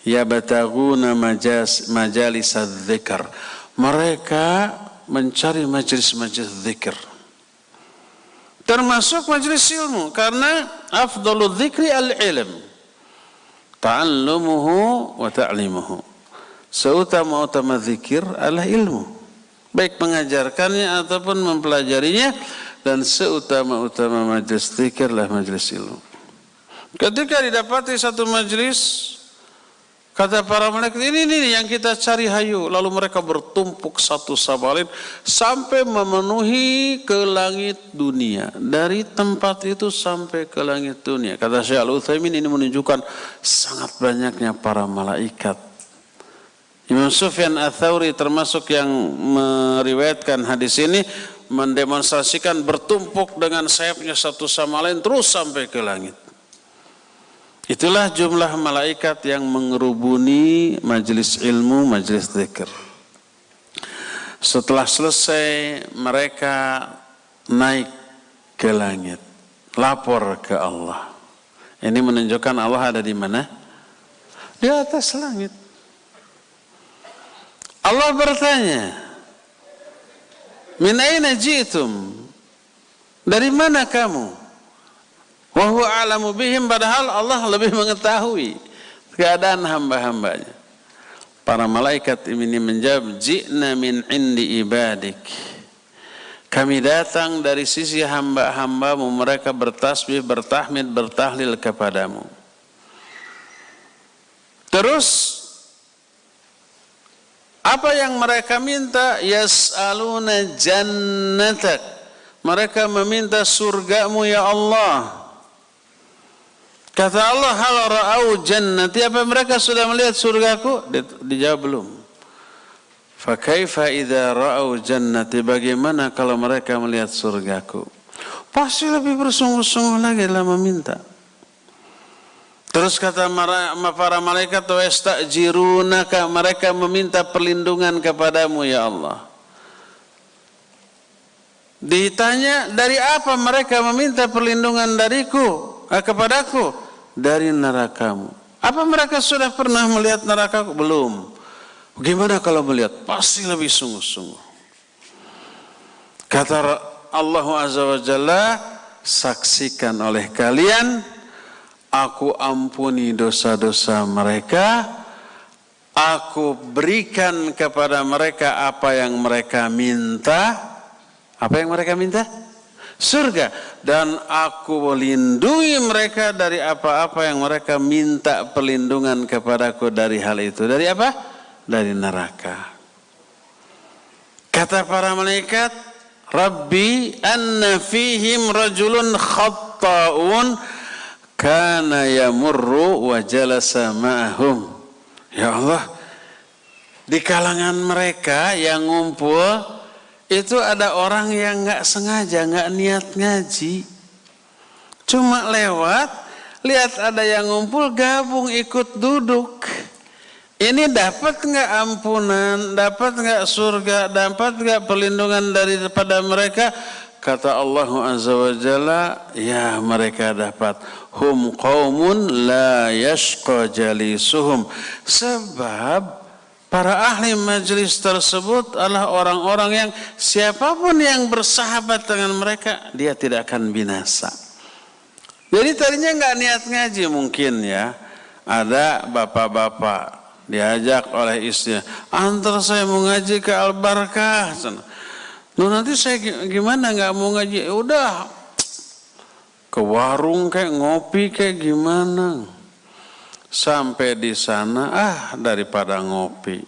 Ya bataguna majalis dzikr. Mereka mencari majelis-majelis zikir. Termasuk majelis ilmu karena afdalul dzikri al-ilm. Ta'allumuhu wa ta'limuhu. Seutama-utama zikir adalah ilmu. Baik mengajarkannya ataupun mempelajarinya, dan seutama-utama majelis zikir adalah majelis ilmu. Ketika didapati satu majelis, kata para malaikat, ini yang kita cari, hayu. Lalu mereka bertumpuk satu sama lain sampai memenuhi ke langit dunia. Dari tempat itu sampai ke langit dunia. Kata Syekh Al-Utsaimin, ini menunjukkan sangat banyaknya para malaikat. Imam Sufyan Ats-Tsauri termasuk yang meriwayatkan hadis ini, mendemonstrasikan bertumpuk dengan sayapnya satu sama lain terus sampai ke langit. Itulah jumlah malaikat yang mengerubuni majelis ilmu, majelis zikir. Setelah selesai, mereka naik ke langit, lapor ke Allah. Ini menunjukkan Allah ada di mana? Di atas langit. Allah bertanya, min aina ji'tum? Dari mana kamu? Wa huwa a'lamu bihim, padahal Allah lebih mengetahui keadaan hamba-hambanya. Para malaikat ini menjawab, ji'na min indi ibadik. Kami datang dari sisi hamba-hambamu, mereka bertasbih, bertahmid, bertahlil kepadamu. Terus apa yang mereka minta? Yas'aluna jannatak. Mereka meminta surgamu ya Allah. Kata Allah, hal ra'au jannati, apa mereka sudah melihat surgaku? Dijawab belum. Fa kaifa idza ra'au jannati, bagaimana kalau mereka melihat surgaku? Pasti lebih bersungguh-sungguh lagi dalam meminta. Terus kata para malaikat, wa yastajirunaka, mereka meminta perlindungan kepadamu ya Allah. Ditanya, dari apa mereka meminta perlindungan kepadaku? Dari nerakamu. Apa mereka sudah pernah melihat nerakaku? Belum. Bagaimana kalau melihat? Pasti lebih sungguh-sungguh. Kata Allah Azza wa Jalla, saksikan oleh kalian, aku ampuni dosa-dosa mereka, aku berikan kepada mereka apa yang mereka minta. Apa yang mereka minta? Surga. Dan aku melindungi mereka dari apa-apa yang mereka minta perlindungan kepadaku dari hal itu. Dari apa? Dari neraka. Kata para malaikat, Rabbi anna fihim rajulun khatta'un kana yamurru wa jalasa ma'ahum. Ya Allah, di kalangan mereka yang ngumpul itu ada orang yang nggak sengaja, nggak niat ngaji, cuma lewat, lihat ada yang ngumpul, gabung ikut duduk. Ini dapat nggak ampunan, dapat nggak surga, dapat nggak perlindungan daripada mereka? Kata Allah Azza wa Jalla, ya mereka dapat. Hum qaumun la yashqa jalisuhum. Sebab para ahli majelis tersebut adalah orang-orang yang siapapun yang bersahabat dengan mereka, dia tidak akan binasa. Jadi tadinya nggak niat ngaji mungkin ya. Ada bapak-bapak diajak oleh istrinya, antar saya mau ngaji ke Al-Barakah. Loh nanti saya gimana nggak mau ngaji? Udah ke warung kayak ngopi kayak gimana? Sampai di sana, daripada ngopi,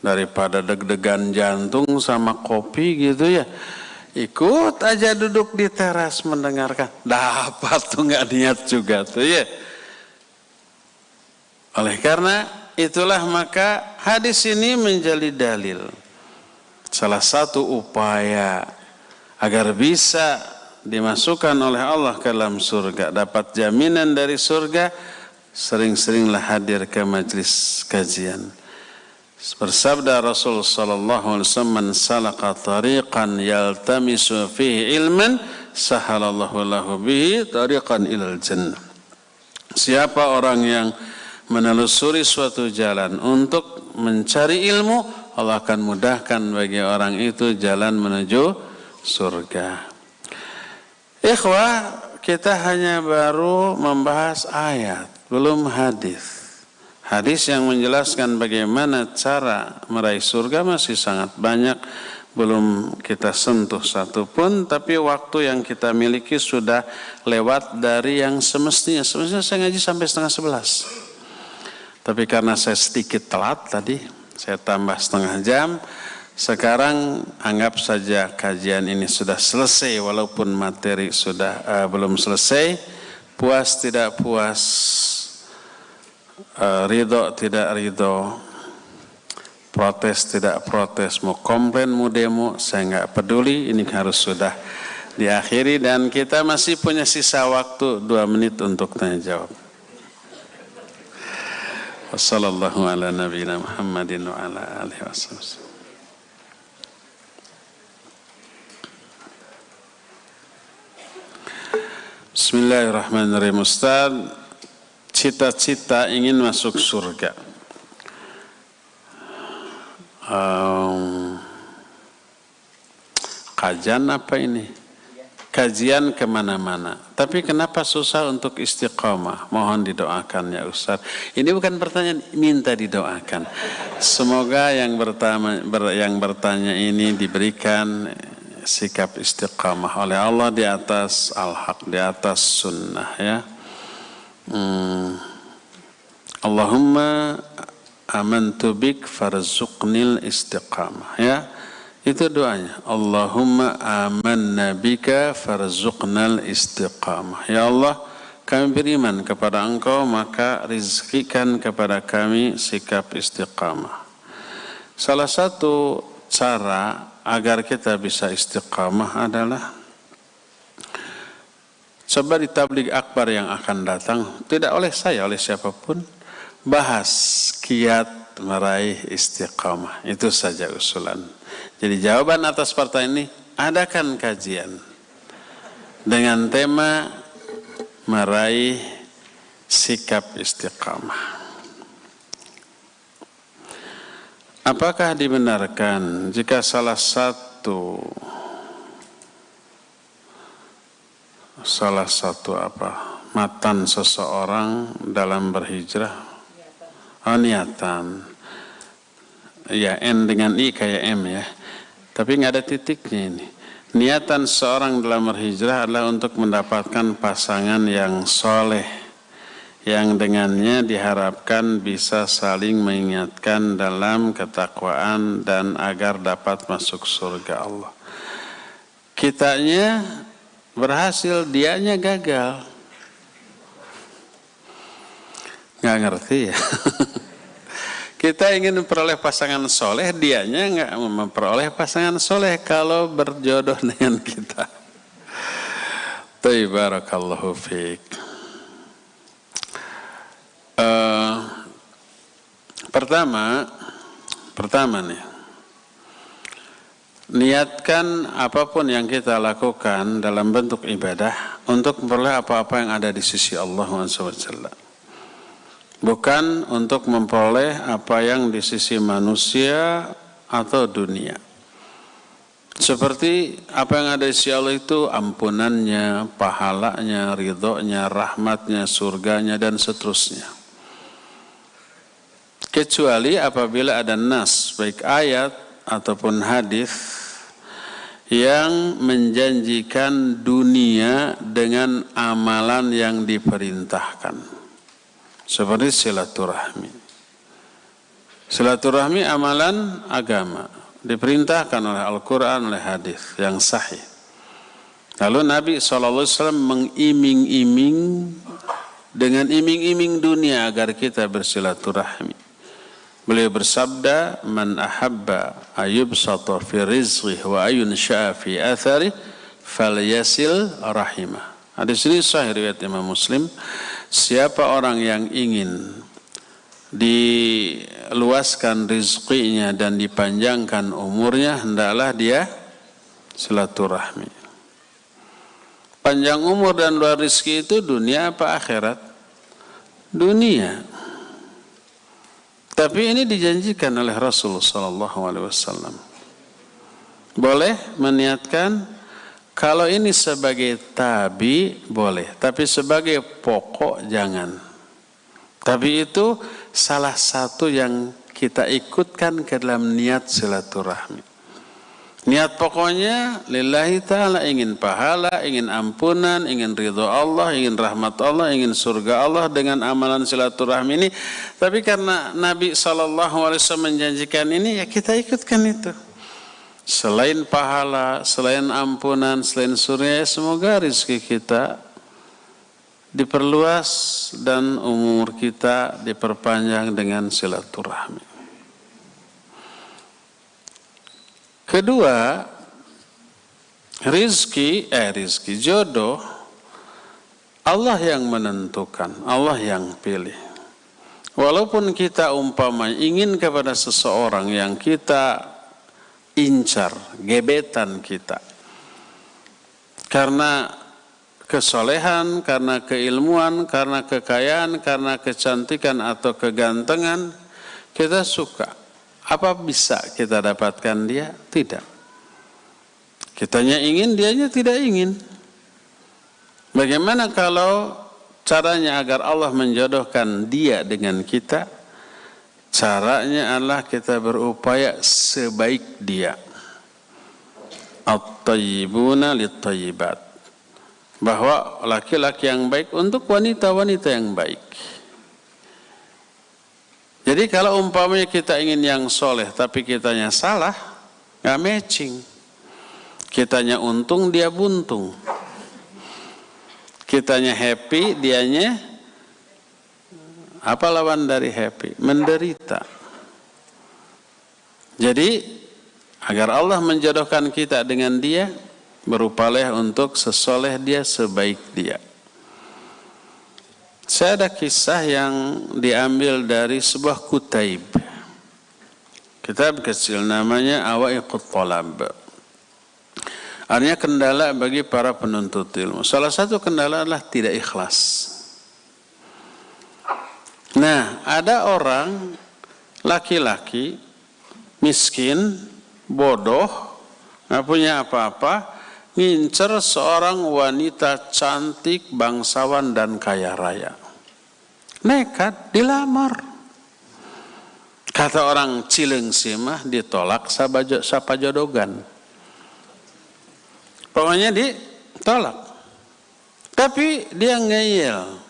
daripada deg-degan jantung sama kopi gitu ya, ikut aja duduk di teras mendengarkan. Dapat tuh nggak niat juga tuh ya. Oleh karena itulah maka hadis ini menjadi dalil. Salah satu upaya agar bisa dimasukkan oleh Allah ke dalam surga, dapat jaminan dari surga, sering-seringlah hadir ke majlis kajian. Bersabda Rasul sallallahu alaihi wasallam, "Man salaka tariqan yaltamisu fihi ilman, sahalallahu lahu bihi tariqan ilal jannah." Siapa orang yang menelusuri suatu jalan untuk mencari ilmu, Allah akan mudahkan bagi orang itu jalan menuju surga. Ikhwah, kita hanya baru membahas ayat, belum hadis. Hadis yang menjelaskan bagaimana cara meraih surga masih sangat banyak, belum kita sentuh satu pun, tapi waktu yang kita miliki sudah lewat dari yang semestinya. Semestinya saya ngaji sampai 10:30. Tapi karena saya sedikit telat tadi, saya tambah setengah jam. Sekarang anggap saja kajian ini sudah selesai, walaupun materi sudah belum selesai. Puas tidak puas, ridho tidak ridho, protes tidak protes, mau komplain mau demo, saya nggak peduli. Ini harus sudah diakhiri dan kita masih punya sisa waktu 2 menit untuk tanya jawab. Wassallallahu ala nabiyina Muhammadin wa ala alihi wasallam. Bismillahirrahmanirrahim. Ustaz, cita-cita ingin masuk surga. Kajian apa ini? Kajian kemana-mana. Tapi kenapa susah untuk istiqamah? Mohon didoakan ya Ustaz. Ini bukan pertanyaan, minta didoakan. Semoga yang bertanya ini diberikan sikap istiqamah oleh Allah di atas al-haq, di atas sunnah ya. Allahumma amantu bik farzuqnil istiqamah ya. Itu doanya. Allahumma amanna bika farzuqnal istiqamah. Ya Allah, kami beriman kepada Engkau, maka rizkikan kepada kami sikap istiqamah. Salah satu cara agar kita bisa istiqamah adalah coba di tabligh akbar yang akan datang, tidak oleh saya, oleh siapapun, bahas kiat meraih istiqamah. Itu saja usulan. Jadi jawaban atas pertanyaan ini, adakan kajian dengan tema meraih sikap istiqamah. Apakah dibenarkan jika salah satu matan seseorang dalam berhijrah, niatan, ya N dengan I kayak M ya, tapi nggak ada titiknya ini. Niatan seorang dalam berhijrah adalah untuk mendapatkan pasangan yang soleh, yang dengannya diharapkan bisa saling mengingatkan dalam ketakwaan dan agar dapat masuk surga Allah. Kitanya berhasil, dianya gagal. Nggak ngerti ya. Kita ingin memperoleh pasangan soleh, dianya nggak memperoleh pasangan soleh kalau berjodoh dengan kita. Barakallahu fiik. Pertama nih, niatkan apapun yang kita lakukan dalam bentuk ibadah untuk memperoleh apa-apa yang ada di sisi Allah SWT. Bukan untuk memperoleh apa yang di sisi manusia atau dunia. Seperti apa yang ada di sisi Allah itu ampunannya, pahalanya, ridhonya, rahmatnya, surganya, dan seterusnya. Kecuali apabila ada nas, baik ayat ataupun hadis yang menjanjikan dunia dengan amalan yang diperintahkan, seperti silaturahmi. Silaturahmi amalan agama, diperintahkan oleh Al-Quran, oleh hadis yang sahih. Lalu Nabi SAW mengiming-iming dengan iming-iming dunia agar kita bersilaturahmi. Beliau bersabda, "Man ahabba ayyubsata fi rizqihi wa ayunsha'a fi athari falyasil rahimah." Hadis ini sahih riwayat Imam Muslim. Siapa orang yang ingin diluaskan rizkinya dan dipanjangkan umurnya, hendaklah dia silaturahmi. Panjang umur dan luas rizki itu dunia apa akhirat? Dunia. Tapi ini dijanjikan oleh Rasulullah SAW. Boleh meniatkan, kalau ini sebagai tabi boleh, tapi sebagai pokok jangan. Tapi itu salah satu yang kita ikutkan ke dalam niat silaturahmi. Niat pokoknya lillahi ta'ala, ingin pahala, ingin ampunan, ingin ridho Allah, ingin rahmat Allah, ingin surga Allah dengan amalan silaturahmi ini. Tapi karena Nabi SAW menjanjikan ini, ya kita ikutkan itu. Selain pahala, selain ampunan, selain surga, semoga rezeki kita diperluas dan umur kita diperpanjang dengan silaturahmi. Kedua, rizki jodoh Allah yang menentukan, Allah yang pilih. Walaupun kita umpama ingin kepada seseorang yang kita incar, gebetan kita, karena kesolehan, karena keilmuan, karena kekayaan, karena kecantikan atau kegantengan, kita suka. Apa bisa kita dapatkan dia? Tidak. Kitanya ingin, dianya tidak ingin. Bagaimana kalau caranya agar Allah menjodohkan dia dengan kita? Caranya adalah kita berupaya sebaik dia. At-tayyibuna lit-tayyibat. Bahwa laki-laki yang baik untuk wanita-wanita yang baik. Jadi kalau umpamanya kita ingin yang soleh tapi kitanya salah, nggak matching. Kitanya untung, dia buntung. Kitanya happy, dianya apa lawan dari happy? Menderita. Jadi agar Allah menjodohkan kita dengan dia, berupalah untuk sesoleh dia, sebaik dia. Saya ada kisah yang diambil dari sebuah kutaib. Kitab kecil namanya Awaiqut Thalab. Artinya kendala bagi para penuntut ilmu. Salah satu kendala adalah tidak ikhlas. Nah, ada orang laki-laki miskin, bodoh, nggak punya apa-apa, ngincer seorang wanita cantik, bangsawan dan kaya raya. Nekat dilamar. Kata orang Cileungsi mah ditolak sapajodogan. Pokoknya ditolak. Tapi dia ngeyel.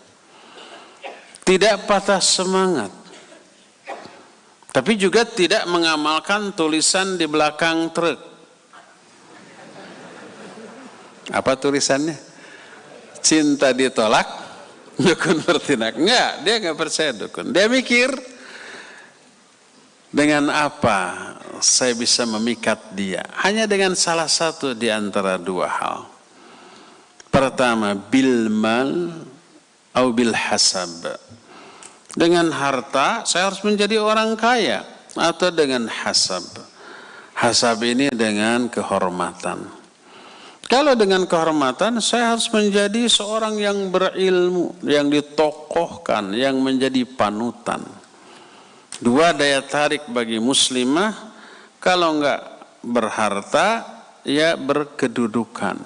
Tidak patah semangat. Tapi juga tidak mengamalkan tulisan di belakang truk. Apa tulisannya? Cinta ditolak, dukun bertindak. Enggak, dia enggak percaya dukun. Dia mikir, dengan apa saya bisa memikat dia? Hanya dengan salah satu di antara dua hal. Pertama, bil mal atau bil hasab. Dengan harta saya harus menjadi orang kaya, atau dengan hasab. Hasab ini dengan kehormatan. Kalau dengan kehormatan saya harus menjadi seorang yang berilmu, yang ditokohkan, yang menjadi panutan. Dua daya tarik bagi muslimah. Kalau enggak berharta, ya berkedudukan.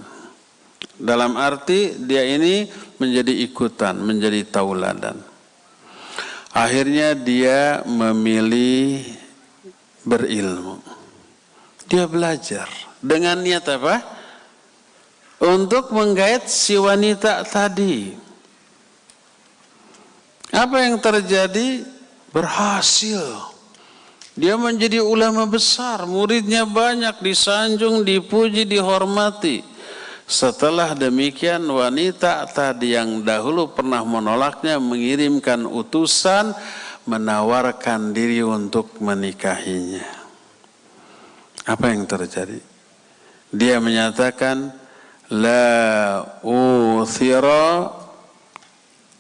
Dalam arti dia ini menjadi ikutan, menjadi tauladan. Akhirnya dia memilih berilmu. Dia belajar dengan niat apa? Untuk menggait si wanita tadi. Apa yang terjadi? Berhasil. Dia menjadi ulama besar, muridnya banyak, disanjung, dipuji, dihormati. Setelah demikian, wanita tadi yang dahulu pernah menolaknya mengirimkan utusan, menawarkan diri untuk menikahinya. Apa yang terjadi? Dia menyatakan, la uthira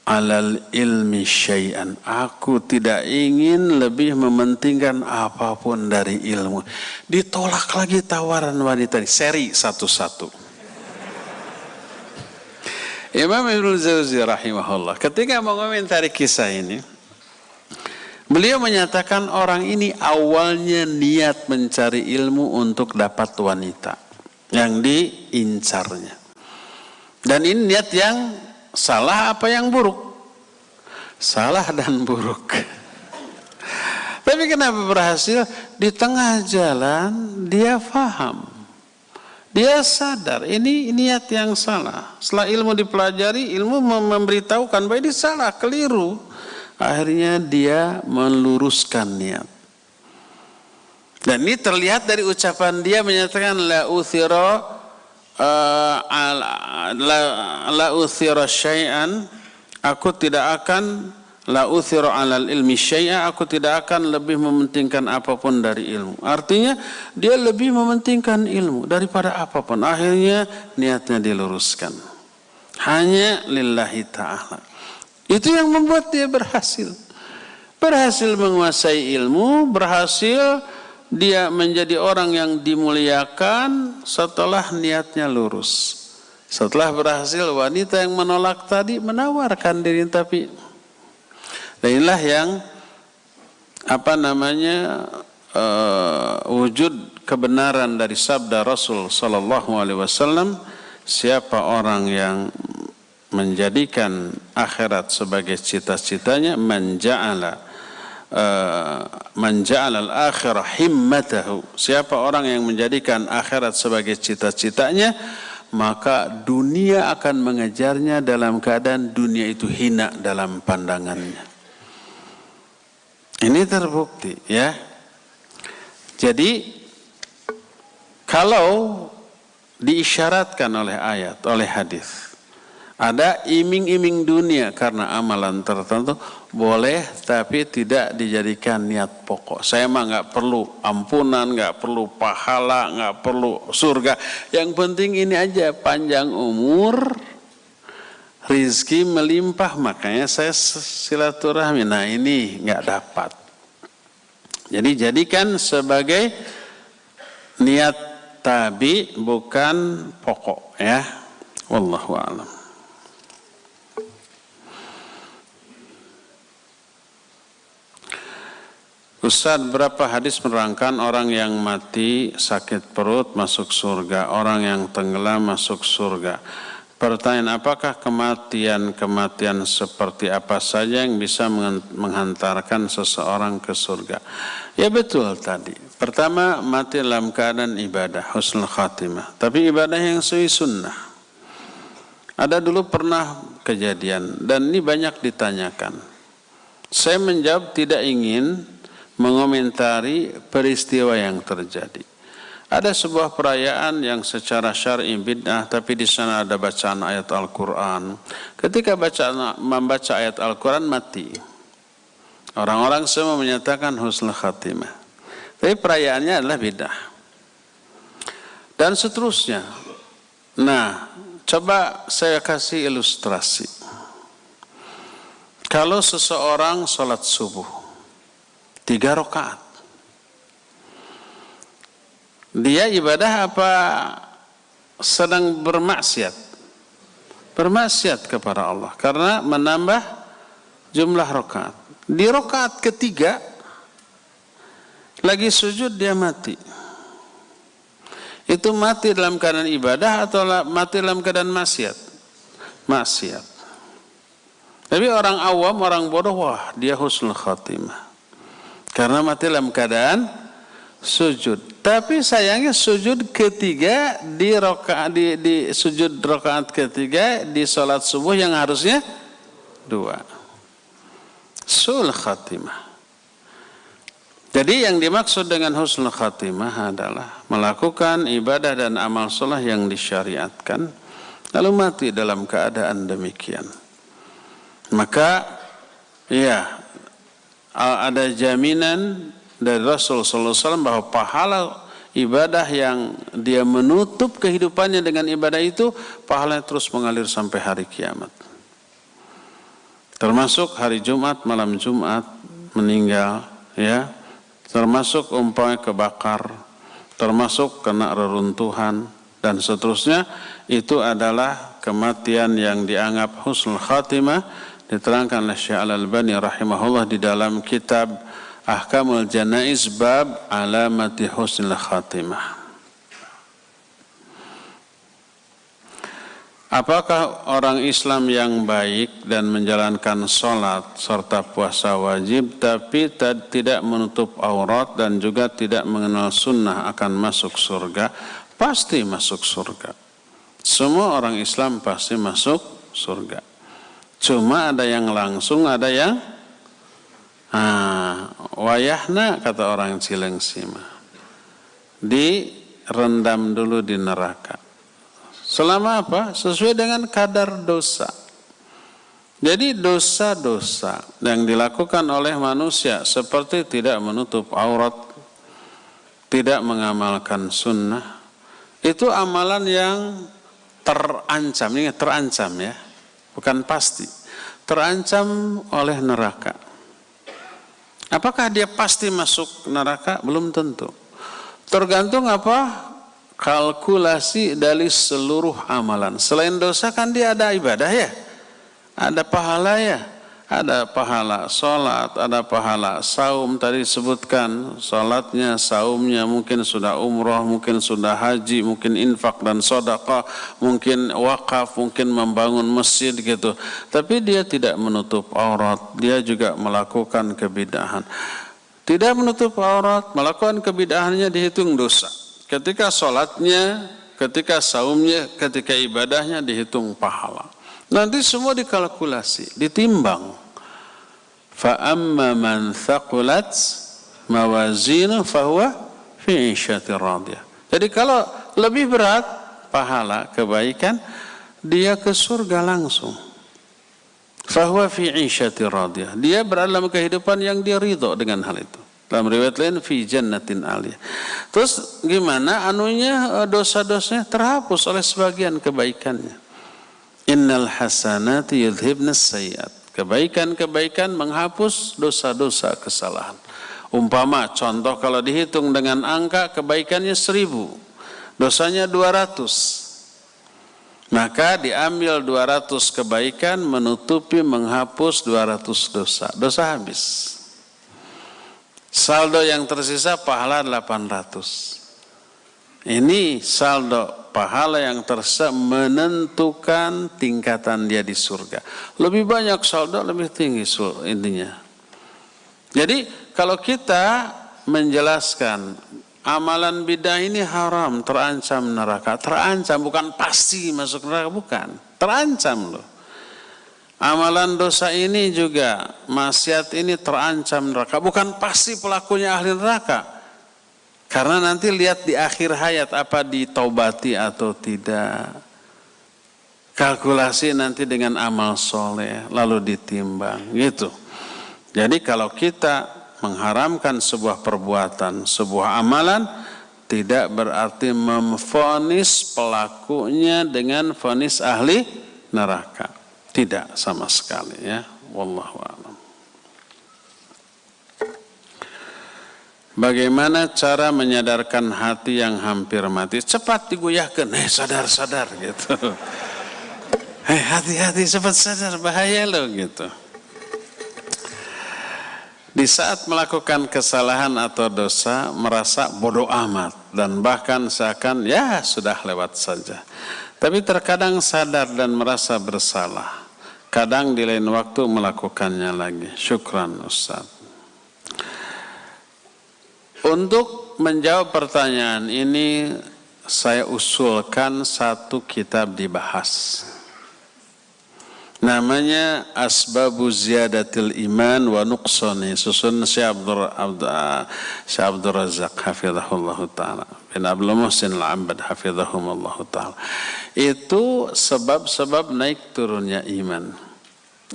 alal ilmi syai'an. Aku tidak ingin lebih mementingkan apapun dari ilmu. Ditolak lagi tawaran wanita ini, seri satu-satu. Imam Ibnul Jauzi rahimahullah ketika mengomentari kisah ini, beliau menyatakan orang ini awalnya niat mencari ilmu untuk dapat wanita yang diincarnya. Dan ini niat yang salah apa yang buruk? Salah dan buruk. Tapi kenapa berhasil? Di tengah jalan dia faham. Dia sadar ini niat yang salah. Setelah ilmu dipelajari, ilmu memberitahukan bahwa ini salah, keliru. Akhirnya dia meluruskan niat. Dan ini terlihat dari ucapan dia menyatakan la uthira syai'an, aku tidak akan la uthira alal ilmi syai'a, aku tidak akan lebih mementingkan apapun dari ilmu. Artinya dia lebih mementingkan ilmu daripada apapun. Akhirnya niatnya diluruskan. Hanya lillahi ta'ala. Itu yang membuat dia berhasil. Berhasil menguasai ilmu, berhasil dia menjadi orang yang dimuliakan setelah niatnya lurus. Setelah berhasil, wanita yang menolak tadi menawarkan diri, tapi inilah yang wujud kebenaran dari sabda Rasul sallallahu alaihi wasallam, siapa orang yang menjadikan akhirat sebagai cita-citanya, man ja'ala al-akhirah himmatahu, siapa orang yang menjadikan akhirat sebagai cita-citanya, maka dunia akan mengejarnya dalam keadaan dunia itu hina dalam pandangannya. Ini terbukti, ya. Jadi kalau diisyaratkan oleh ayat, oleh hadis, Ada iming-iming dunia karena amalan tertentu boleh, tapi tidak dijadikan niat pokok. Saya mah nggak perlu ampunan, nggak perlu pahala, nggak perlu surga. Yang penting ini aja, panjang umur, rizki melimpah. Makanya saya silaturahmi. Nah ini nggak dapat. Jadi jadikan sebagai niat tabi, bukan pokok ya. Wallahu a'lam. Ustaz, berapa hadis menerangkan orang yang mati sakit perut masuk surga, orang yang tenggelam masuk surga? Pertanyaan, apakah kematian seperti apa saja yang bisa menghantarkan seseorang ke surga? Ya betul tadi. Pertama, mati dalam keadaan ibadah, husnul khatimah. Tapi ibadah yang sesuai sunnah. Ada dulu pernah kejadian, dan ini banyak ditanyakan. Saya menjawab tidak ingin mengomentari peristiwa yang terjadi. Ada sebuah perayaan yang secara syar'i bid'ah, tapi di sana ada bacaan ayat Al-Quran. Ketika membaca ayat Al-Quran mati. Orang-orang semua menyatakan husnul khatimah. Tapi perayaannya adalah bid'ah. Dan seterusnya. Nah, coba saya kasih ilustrasi. Kalau seseorang sholat subuh 3 rakaat. Dia ibadah apa sedang bermaksiat? Bermaksiat kepada Allah karena menambah jumlah rakaat. Di rakaat ketiga lagi sujud dia mati. Itu mati dalam keadaan ibadah atau mati dalam keadaan maksiat? Maksiat. Tapi orang awam, orang bodoh, wah dia husnul khatimah. Karena mati dalam keadaan sujud. Tapi sayangnya sujud ketiga di sujud rakaat ketiga di salat subuh yang harusnya 2. Sul khatimah. Jadi yang dimaksud dengan husnul khatimah adalah melakukan ibadah dan amal soleh yang disyariatkan lalu mati dalam keadaan demikian. Maka ya, ada jaminan dari Rasul sallallahu alaihi wasallam bahwa pahala ibadah yang dia menutup kehidupannya dengan ibadah itu, pahalanya terus mengalir sampai hari kiamat. Termasuk hari Jumat, malam Jumat meninggal, ya. Termasuk umpamanya kebakar, termasuk kena reruntuhan dan seterusnya, itu adalah kematian yang dianggap husnul khatimah. Diterangkan oleh Syekh Al-Albani rahimahullah di dalam kitab Ahkamul Janaiz bab alamati husnul khatimah. Apakah orang Islam yang baik dan menjalankan sholat serta puasa wajib tapi tidak menutup aurat dan juga tidak mengenal sunnah akan masuk surga? Pasti masuk surga. Semua orang Islam pasti masuk surga. Cuma ada yang langsung, ada yang wayahna, kata orang Cilengsi mah, direndam dulu di neraka. Selama apa? Sesuai dengan kadar dosa. Jadi dosa-dosa yang dilakukan oleh manusia seperti tidak menutup aurat, tidak mengamalkan sunnah, itu amalan yang terancam. Ini terancam ya, bukan pasti. Terancam oleh neraka. Apakah dia pasti masuk neraka? Belum tentu. Tergantung apa? Kalkulasi dari seluruh amalan. Selain dosa kan dia ada ibadah ya. Ada pahala ya. Ada pahala sholat, ada pahala saum. Tadi disebutkan sholatnya, saumnya, mungkin sudah umroh, mungkin sudah haji, mungkin infak dan sedekah, mungkin wakaf, mungkin membangun masjid gitu. Tapi dia tidak menutup aurat, dia juga melakukan kebid'ahan. Tidak menutup aurat, melakukan kebid'ahannya dihitung dosa. Ketika sholatnya, ketika saumnya, ketika ibadahnya dihitung pahala. Nanti semua dikalkulasi, ditimbang. Fa amma man thaqulat mawazinu fahuwa fi 'ishatir radiyah. Jadi kalau lebih berat pahala kebaikan, dia ke surga langsung. Fahuwa fi 'isyatir radiyah. Dia berada dalam kehidupan yang dia ridho dengan hal itu. Dalam riwayat lain fi jannatin 'aliyah. Terus gimana anunya, dosa-dosanya terhapus oleh sebagian kebaikannya. Innal hasanati yudhibnas sayyi'at. Kebaikan-kebaikan menghapus dosa-dosa kesalahan. Umpama contoh kalau dihitung dengan angka, kebaikannya 1000, dosanya 200. Maka diambil 200 kebaikan menutupi menghapus 200 dosa. Dosa habis. Saldo yang tersisa pahala 800. Ini saldo pahala yang tersisa menentukan tingkatan dia di surga. Lebih banyak saldo lebih tinggi intinya. Jadi kalau kita menjelaskan amalan bidah ini haram, terancam neraka. Terancam, bukan pasti masuk neraka, bukan. Terancam loh. Amalan dosa ini juga, maksiat ini terancam neraka. Bukan pasti pelakunya ahli neraka. Karena nanti lihat di akhir hayat apa ditaubati atau tidak. Kalkulasi nanti dengan amal soleh, lalu ditimbang. Gitu. Jadi kalau kita mengharamkan sebuah perbuatan, sebuah amalan, tidak berarti memvonis pelakunya dengan vonis ahli neraka. Tidak sama sekali ya. Wallahu a'lam. Bagaimana cara menyadarkan hati yang hampir mati? Cepat digoyahkan, sadar-sadar gitu. Hati-hati, cepat sadar, bahaya loh gitu. Di saat melakukan kesalahan atau dosa, merasa bodoh amat dan bahkan seakan ya sudah lewat saja. Tapi terkadang sadar dan merasa bersalah. Kadang di lain waktu melakukannya lagi. Syukran Ustaz. Untuk menjawab pertanyaan ini, saya usulkan satu kitab dibahas. Namanya Asbabu Ziyadatil Iman wa Nuqsani, susun Syekh Abdul Razak hafizahullah ta'ala bin Abdul Muhsin Al-Abbad hafizahumullah ta'ala. Itu sebab-sebab naik turunnya iman.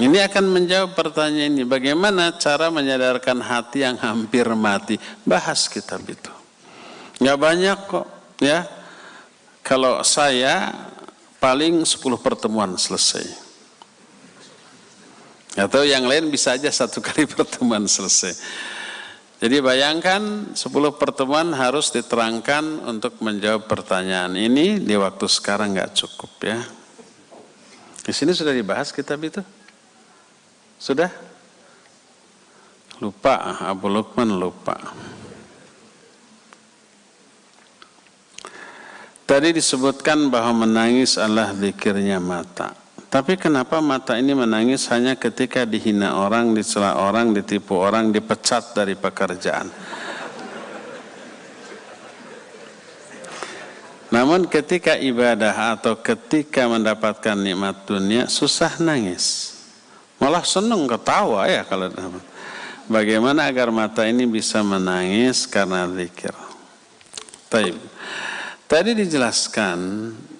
Ini akan menjawab pertanyaan ini, bagaimana cara menyadarkan hati yang hampir mati. Bahas kitab itu. Nggak banyak kok ya. Kalau saya paling 10 pertemuan selesai. Atau yang lain bisa aja 1 kali pertemuan selesai. Jadi bayangkan 10 pertemuan harus diterangkan untuk menjawab pertanyaan ini, di waktu sekarang nggak cukup ya. Di sini sudah dibahas kitab itu? Sudah? Lupa, Abu Lukman lupa. Tadi disebutkan bahwa menangis adalah zikirnya mata. Tapi kenapa mata ini menangis hanya ketika dihina orang, dicela orang, ditipu orang, dipecat dari pekerjaan? Namun ketika ibadah atau ketika mendapatkan nikmat dunia, susah nangis. Malah senang ketawa ya kalau dapat. Bagaimana agar mata ini bisa menangis karena zikir? Baik. Tadi dijelaskan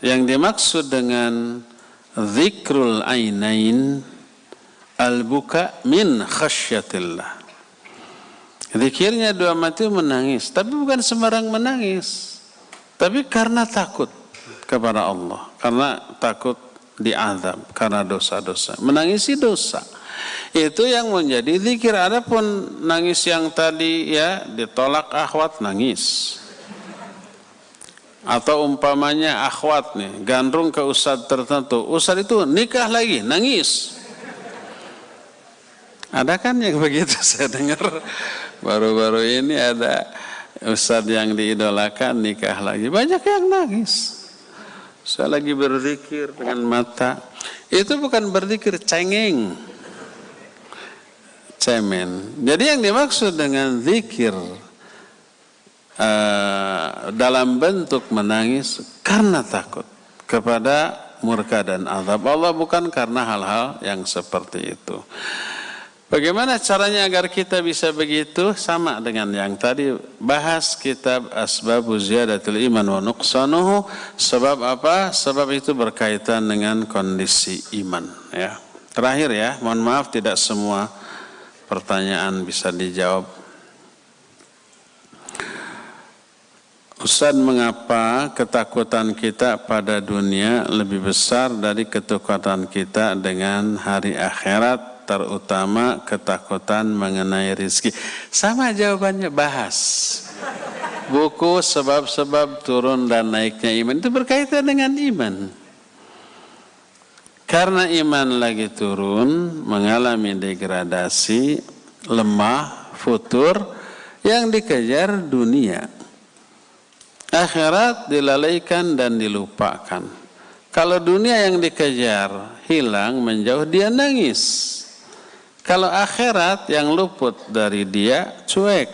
yang dimaksud dengan zikrul ainain al-buka min khasyatillah. Zikirnya dua mata menangis, tapi bukan sembarang menangis. Tapi karena takut kepada Allah, karena takut diazab karena dosa-dosa. Menangisi dosa. Itu yang menjadi zikir. Adapun nangis yang tadi ya ditolak akhwat nangis. Atau umpamanya akhwat nih gandrung ke ustadz tertentu, ustadz itu nikah lagi nangis. Ada kan yang begitu? Saya dengar baru-baru ini ada ustadz yang diidolakan nikah lagi, banyak yang nangis. Saya lagi berzikir dengan mata, itu bukan berzikir cengeng, cemen. Jadi yang dimaksud dengan zikir dalam bentuk menangis karena takut kepada murka dan azab Allah, bukan karena hal-hal yang seperti itu. Bagaimana caranya agar kita bisa begitu? Sama dengan yang tadi bahas kitab Asbabu Ziyadatul Iman wa Nuqsanuhu. Sebab apa? Sebab itu berkaitan dengan kondisi iman. Ya. Terakhir ya, mohon maaf tidak semua pertanyaan bisa dijawab. Ustaz, mengapa ketakutan kita pada dunia lebih besar dari ketakutan kita dengan hari akhirat? Terutama ketakutan mengenai rezeki. Sama jawabannya, bahas. Buku sebab-sebab turun dan naiknya iman itu berkaitan dengan iman. Karena iman lagi turun, mengalami degradasi, lemah, futur, yang dikejar dunia. Akhirat dilalaikan dan dilupakan. Kalau dunia yang dikejar hilang, menjauh, dia nangis. Kalau akhirat yang luput dari dia, cuek.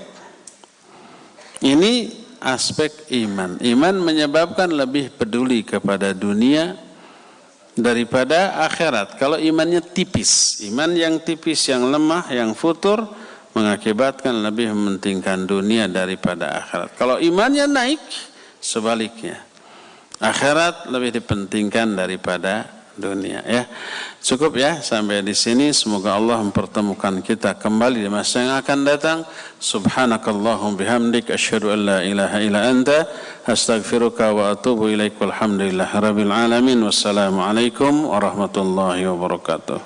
Ini aspek iman. Iman menyebabkan lebih peduli kepada dunia daripada akhirat. Kalau imannya tipis, iman yang tipis, yang lemah, yang futur, mengakibatkan lebih mementingkan dunia daripada akhirat. Kalau imannya naik, sebaliknya. Akhirat lebih dipentingkan daripada dunia, ya. Cukup ya sampai di sini. Semoga Allah mempertemukan kita kembali di masa yang akan datang. Subhanakallahum bihamdik asyhadu an la ilaha illa anta astaghfiruka wa atubu ilaik. Walhamdulillahirabbil alamin. Wassalamualaikum warahmatullahi wabarakatuh.